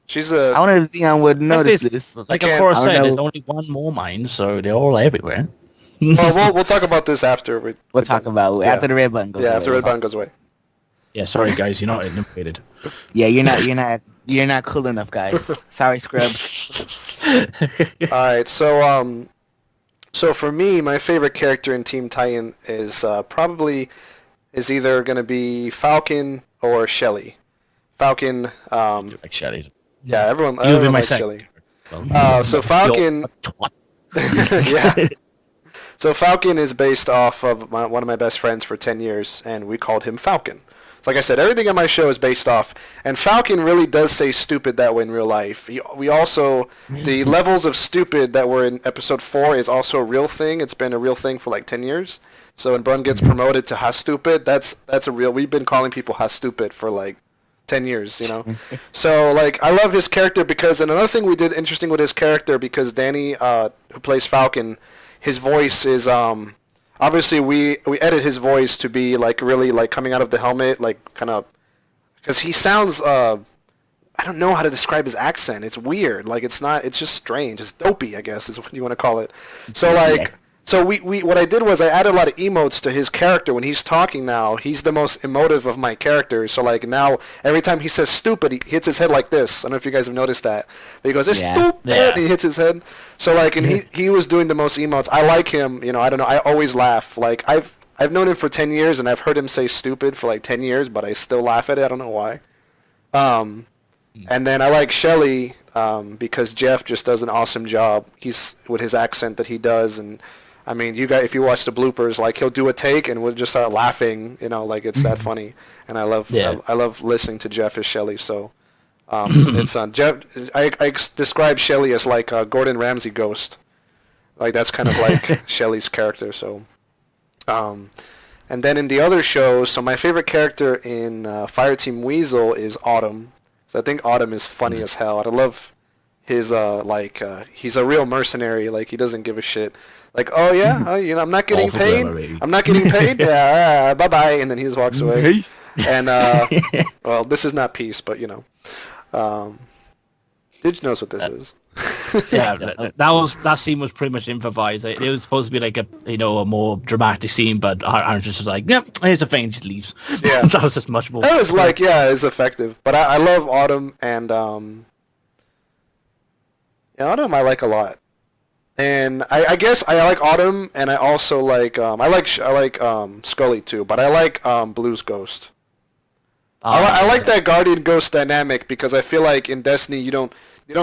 She's I wonder if Dion would notice this. Like, of course, there's only one more mine, so they're all everywhere. Well, we'll talk about this after. We'll talk about after the red button goes away. Yeah, after the red button goes away. Yeah, sorry guys, you're not eliminated. Yeah, you're not cool enough, guys. Sorry, Scrubs. All right, so for me, my favorite character in Team Titan is either going to be Falcon or Shelly. Falcon. Like Shelly. Yeah, everyone You'll be my likes second. Shelly. So Falcon. Yeah. So Falcon is based off of one of my best friends for 10 years, and we called him Falcon. So like I said, everything on my show is based off, and Falcon really does say stupid that way in real life. We also, the levels of stupid that were in episode 4 is also a real thing. It's been a real thing for like 10 years. So when Brun gets promoted to Ha Stupid, that's a real, we've been calling people Ha Stupid for like 10 years, you know. So like I love his character because, and another thing we did interesting with his character, because Danny, who plays Falcon, his voice is obviously we edit his voice to be like really like coming out of the helmet, like kind of, because he sounds I don't know how to describe his accent. It's weird. Like it's just strange. It's dopey, I guess is what you want to call it. So like So we what I did was I added a lot of emotes to his character. When he's talking now, he's the most emotive of my characters. So like now, every time he says stupid, he hits his head like this. I don't know if you guys have noticed that. But he goes, it's stupid, and he hits his head. So like, and he was doing the most emotes. I like him, you know, I don't know, I always laugh. Like I've known him for 10 years, and I've heard him say stupid for like 10 years, but I still laugh at it. I don't know why. And then I like Shelly because Jeff just does an awesome job. He's with his accent that he does, and I mean, you guys, if you watch the bloopers, like he'll do a take and we'll just start laughing, you know, like it's that funny. And I love listening to Jeff as Shelly. So it's Jeff. I describe Shelly as like a Gordon Ramsay ghost. Like that's kind of like Shelly's character. So, and then in the other shows, so my favorite character in Fireteam Weasel is Autumn. So I think Autumn is funny as hell. I love his he's a real mercenary. Like he doesn't give a shit. Like, oh yeah, you know, I'm not getting paid. I'm not getting paid. Yeah, bye bye. And then he just walks away. Peace. And well, this is not peace, but you know, Didge knows what this is. Yeah, that scene was pretty much improvised. It was supposed to be like a more dramatic scene, but Aaron just was like, "Yep, here's a thing," and just leaves. Yeah, that was just much more. That was like, yeah, it's effective. But I love Autumn, and Autumn I like a lot. And I guess I like Autumn, and I also like I like Scully too, but I like Blue's Ghost. I like that Guardian Ghost dynamic because I feel like in Destiny you don't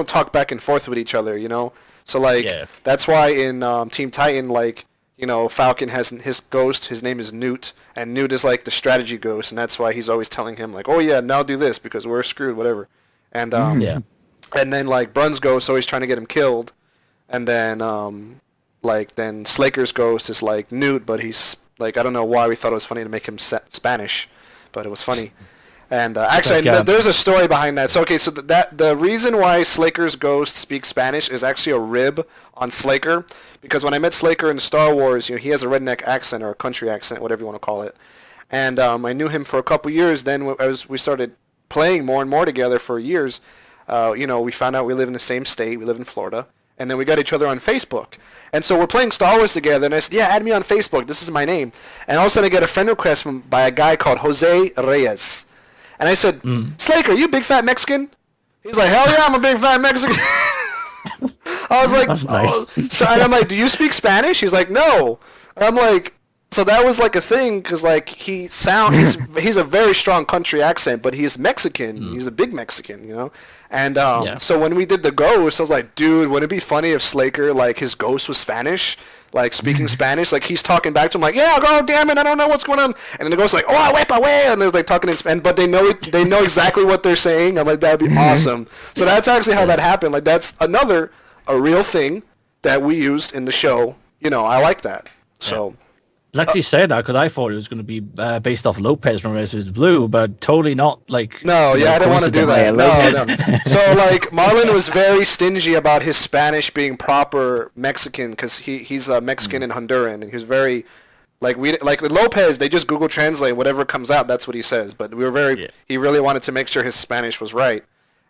talk back and forth with each other, you know. So like that's why in Team Titan, like, you know, Falcon has his ghost. His name is Newt, and Newt is like the strategy ghost, and that's why he's always telling him like, oh yeah, now do this because we're screwed, whatever. And and then like Brun's ghost always trying to get him killed. And then, then Slaker's ghost is like Newt, but he's like, I don't know why we thought it was funny to make him Spanish, but it was funny. And actually, there's a story behind that. So okay, so the reason why Slaker's ghost speaks Spanish is actually a rib on Slaker, because when I met Slaker in Star Wars, you know, he has a redneck accent or a country accent, whatever you want to call it. And I knew him for a couple years. Then as we started playing more and more together for years, you know, we found out we live in the same state. We live in Florida. And then we got each other on Facebook. And so we're playing Star Wars together, and I said, yeah, add me on Facebook. This is my name. And all of a sudden I get a friend request by a guy called Jose Reyes. And I said, Slaker, you big fat Mexican? He's like, hell yeah, I'm a big fat Mexican. I was like, that's nice. So, and I'm like, do you speak Spanish? He's like, no. And I'm like, so that was like a thing, because like he's a very strong country accent, but he's Mexican. He's a big Mexican, you know. And so when we did the ghost, I was like, dude, wouldn't it be funny if Slaker, like, his ghost was Spanish, like speaking Spanish, like he's talking back to him like, yeah, God damn it, I don't know what's going on. And then the ghost's like, oh, whip away, and there's like talking in Spanish, but they know exactly what they're saying. I'm like, that'd be awesome. So that's actually how that happened. Like that's a real thing that we used in the show. You know, I like that. So. Lucky you said that, because I thought it was going to be based off Lopez from Resident Blue, but totally not. Like, no, yeah, I don't want to do that. No. So like Marlon was very stingy about his Spanish being proper Mexican, because he's a Mexican and Honduran, and he was very like Lopez. They just Google Translate whatever comes out. That's what he says. But we were very. He really wanted to make sure his Spanish was right,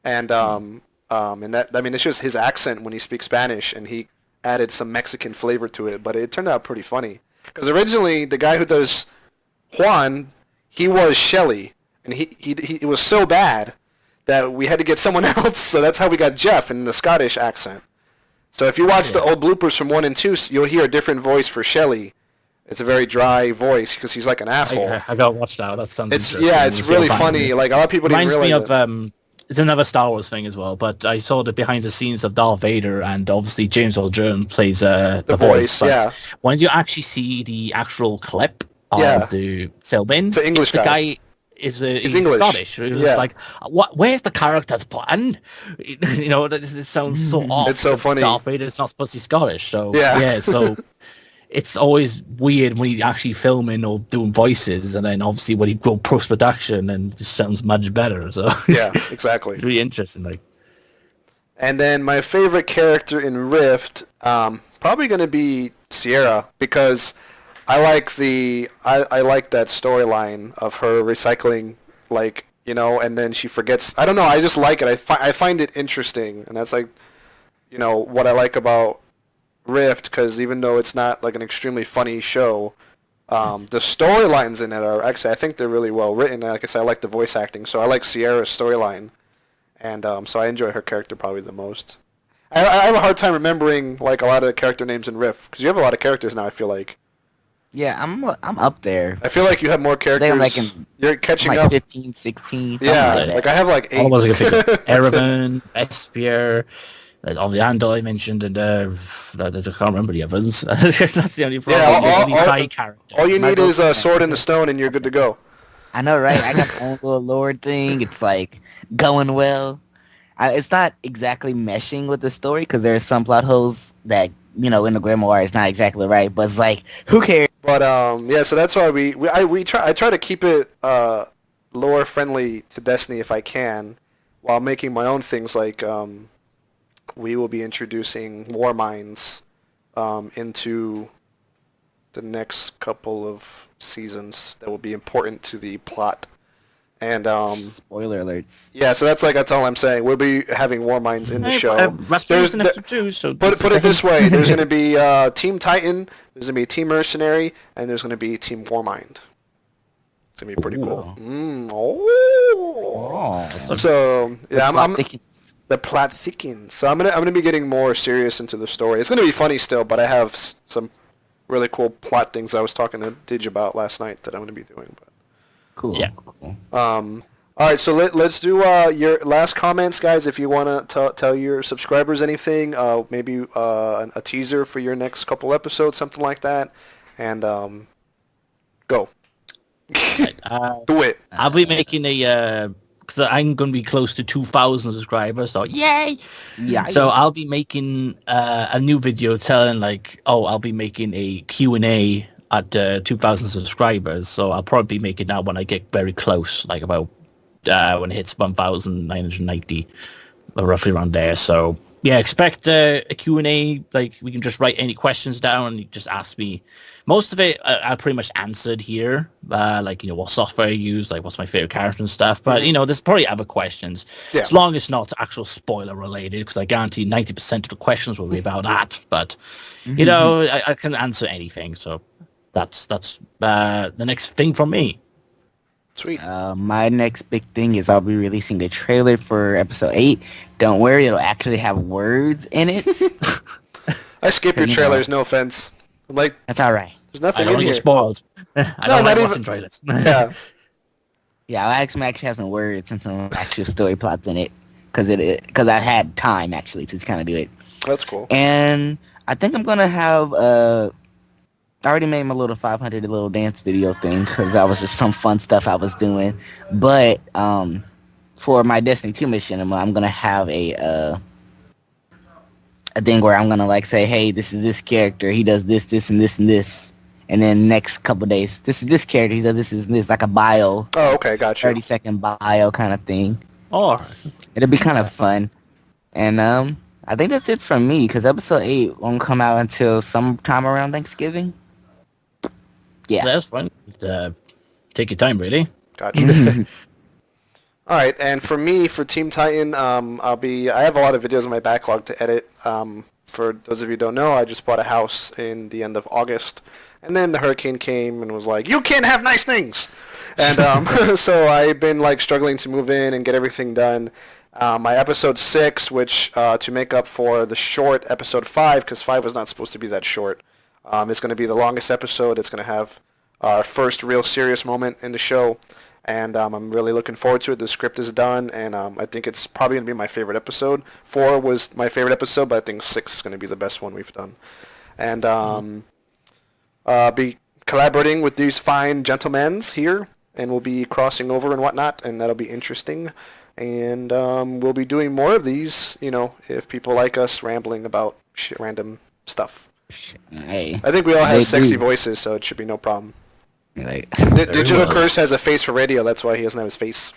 and that, I mean, it's just his accent when he speaks Spanish, and he added some Mexican flavor to it. But it turned out pretty funny. Because originally, the guy who does Juan, he was Shelly, and he was so bad that we had to get someone else, so that's how we got Jeff in the Scottish accent. So if you watch the old bloopers from 1 and 2, you'll hear a different voice for Shelly. It's a very dry voice, because he's like an asshole. I gotta watch that. That sounds interesting. Yeah, it's really funny. Like, a lot of people didn't realize it. Reminds me of... It's another Star Wars thing as well, but I saw the behind the scenes of Darth Vader, and obviously James Earl Jones plays the voice. But when you actually see the actual clip of the film, it's an English guy is English. Scottish. It was like, where's the character's plan? You know, this sounds so off. It's so funny. Darth Vader is not supposed to be Scottish, so so. It's always weird when you actually filming or doing voices, and then obviously when you go post-production, and it just sounds much better. So yeah, exactly. It's really interesting. Like, and then my favorite character in Rift, probably going to be Sierra, because I like I like that storyline of her recycling, like, you know, and then she forgets. I don't know. I just like it. I find it interesting, and that's like, you know, what I like about Rift because even though it's not like an extremely funny show, the storylines in it are actually, I think they're really well written. Like I said, I like the voice acting, so I like Sierra's storyline, and so I enjoy her character probably the most. I have a hard time remembering like a lot of the character names in Rift because you have a lot of characters now. I feel like. Yeah, I'm up there. I feel like you have more characters. They're like in, You're catching like up. 15, 16. Yeah, like I have like 8. All the ones I can think of. Erevan, Espier, all the Andal I mentioned, and I can't remember the others. That's the only problem. Yeah, Only side characters. All you need is a sword in the stone, and you're good to go. I know, right? I got my own little lore thing. It's like going well. It's not exactly meshing with the story because there are some plot holes that, you know, in the grimoire is not exactly right. But it's like, who cares? But yeah, so that's why I try to keep it lore friendly to Destiny if I can, while making my own things like we will be introducing war mines into the next couple of seasons that will be important to the plot. And Spoiler alerts. yeah, so that's all I'm saying. We'll be having war mines in the show. Rasmussen's in episode 2, so Put it this way: there's going to be Team Titan, there's going to be Team Mercenary, and there's going to be Team Warmind. It's going to be pretty cool. So yeah, the plot thickens. So I'm gonna be getting more serious into the story. It's going to be funny still, but I have some really cool plot things I was talking to Didge about last night that I'm going to be doing. But. Cool. Yeah. Cool. All right, so let's do your last comments, guys. If you want to tell your subscribers anything, maybe a teaser for your next couple episodes, something like that, and go. Do it. I'll be making a because I'm going to be close to 2,000 subscribers, so yay! Yeah. So I'll be making a new video telling I'll be making a Q&A at 2,000 subscribers, so I'll probably make it now when I get very close, like about when it hits 1,990, roughly around there. So yeah, expect a Q&A. Like we can just write any questions down and you just ask me. Most of it I pretty much answered here, what software I use, like what's my favorite character and stuff. But there's probably other questions, as long as it's not actual spoiler related, because I guarantee 90% of the questions will be about that. But I can answer anything. So that's the next thing from me. Sweet. My next big thing is I'll be releasing a trailer for episode 8. Don't worry, it'll actually have words in it. I skip your trailers, no offense. I'm like, that's all right. There's nothing I don't in get here. spoiled. I don't like watching trailers. Yeah. Yeah, I'll actually have some words and some actual story plots in it because I had time actually to kind of do it. That's cool. And I think I'm gonna have I already made my little 500 little dance video thing because that was just some fun stuff I was doing. But for my Destiny 2 mission, I'm gonna have a thing where I'm gonna say, hey, this is this character. He does this, this, and this, and this. And then next couple days, this is this character. He does this, and this, like a bio. Oh, okay, gotcha. 30-second bio kind of thing. Oh, it'll be kind of fun. And I think that's it from me because episode 8 won't come out until sometime around Thanksgiving. Yeah, that's fun. Take your time, really. Gotcha. All right, and for me, for Team Titan, I have a lot of videos in my backlog to edit. For those of you who don't know, I just bought a house in the end of August, and then the hurricane came and was like, you can't have nice things! And so I've been struggling to move in and get everything done. My episode 6, which to make up for the short episode 5, because 5 was not supposed to be that short, it's going to be the longest episode. It's going to have our first real serious moment in the show. And I'm really looking forward to it. The script is done, and I think it's probably going to be my favorite episode. 4 was my favorite episode, but I think 6 is going to be the best one we've done. And be collaborating with these fine gentlemen here, and we'll be crossing over and whatnot, and that'll be interesting. And we'll be doing more of these, if people like us rambling about random stuff. Hey, I think we all have sexy voices, so it should be no problem. Digital Curse has a face for radio. That's why he doesn't have his face.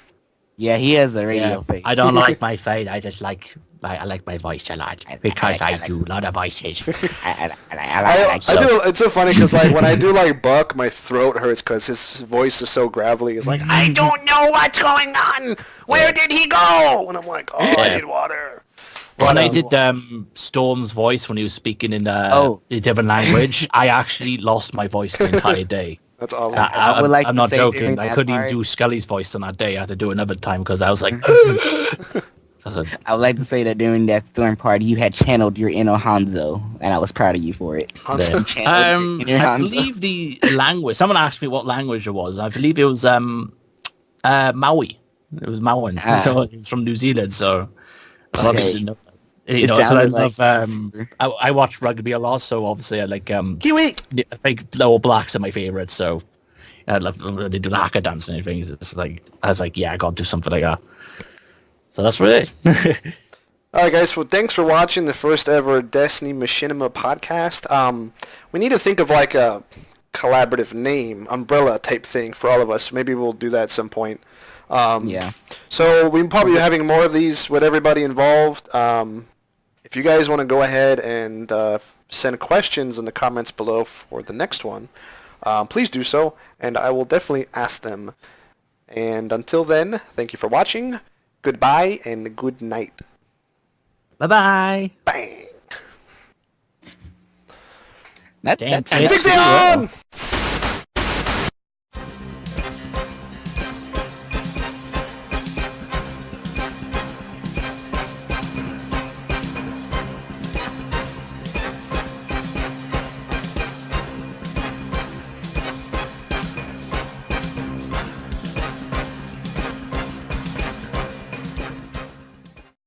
Yeah, he has a radio face. I don't like my face. I just like my voice a lot because I do a lot of voices. I do. It's so funny because when I do Buck, my throat hurts because his voice is so gravelly. It's like, I don't know what's going on. Where did he go? And I'm like, I need water. When I did Storm's voice when he was speaking in a different language, I actually lost my voice the entire day. That's awesome. I would like I'm to not say joking. during I that couldn't part- even do Scully's voice on that day. I had to do it another time because I was like... I would like to say that during that storm party, you had channeled your inner Hanzo, and I was proud of you for it. Hanzo. You channeled your inner I Hanzo. believe the language... Someone asked me what language it was. I believe it was Maui. It was Maui. So it was from New Zealand, so... I obviously didn't know. You know, 'cause I love... I watch rugby a lot, so obviously I like... Kiwi! I think the All Blacks are my favourite, so... I love when they do the haka dance and everything. It's like... I was like, yeah, I got to do something like that. So that's for it. Alright guys, well thanks for watching the first ever Destiny Machinima podcast. We need to think of like a collaborative name, umbrella type thing for all of us. Maybe we'll do that at some point. Yeah. So we'll probably be having more of these with everybody involved. If you guys want to go ahead and send questions in the comments below for the next one, please do so, and I will definitely ask them. And until then, thank you for watching. Goodbye and good night. Bye-bye. Bang. That Damn, turned out kids. pretty well. 60 on!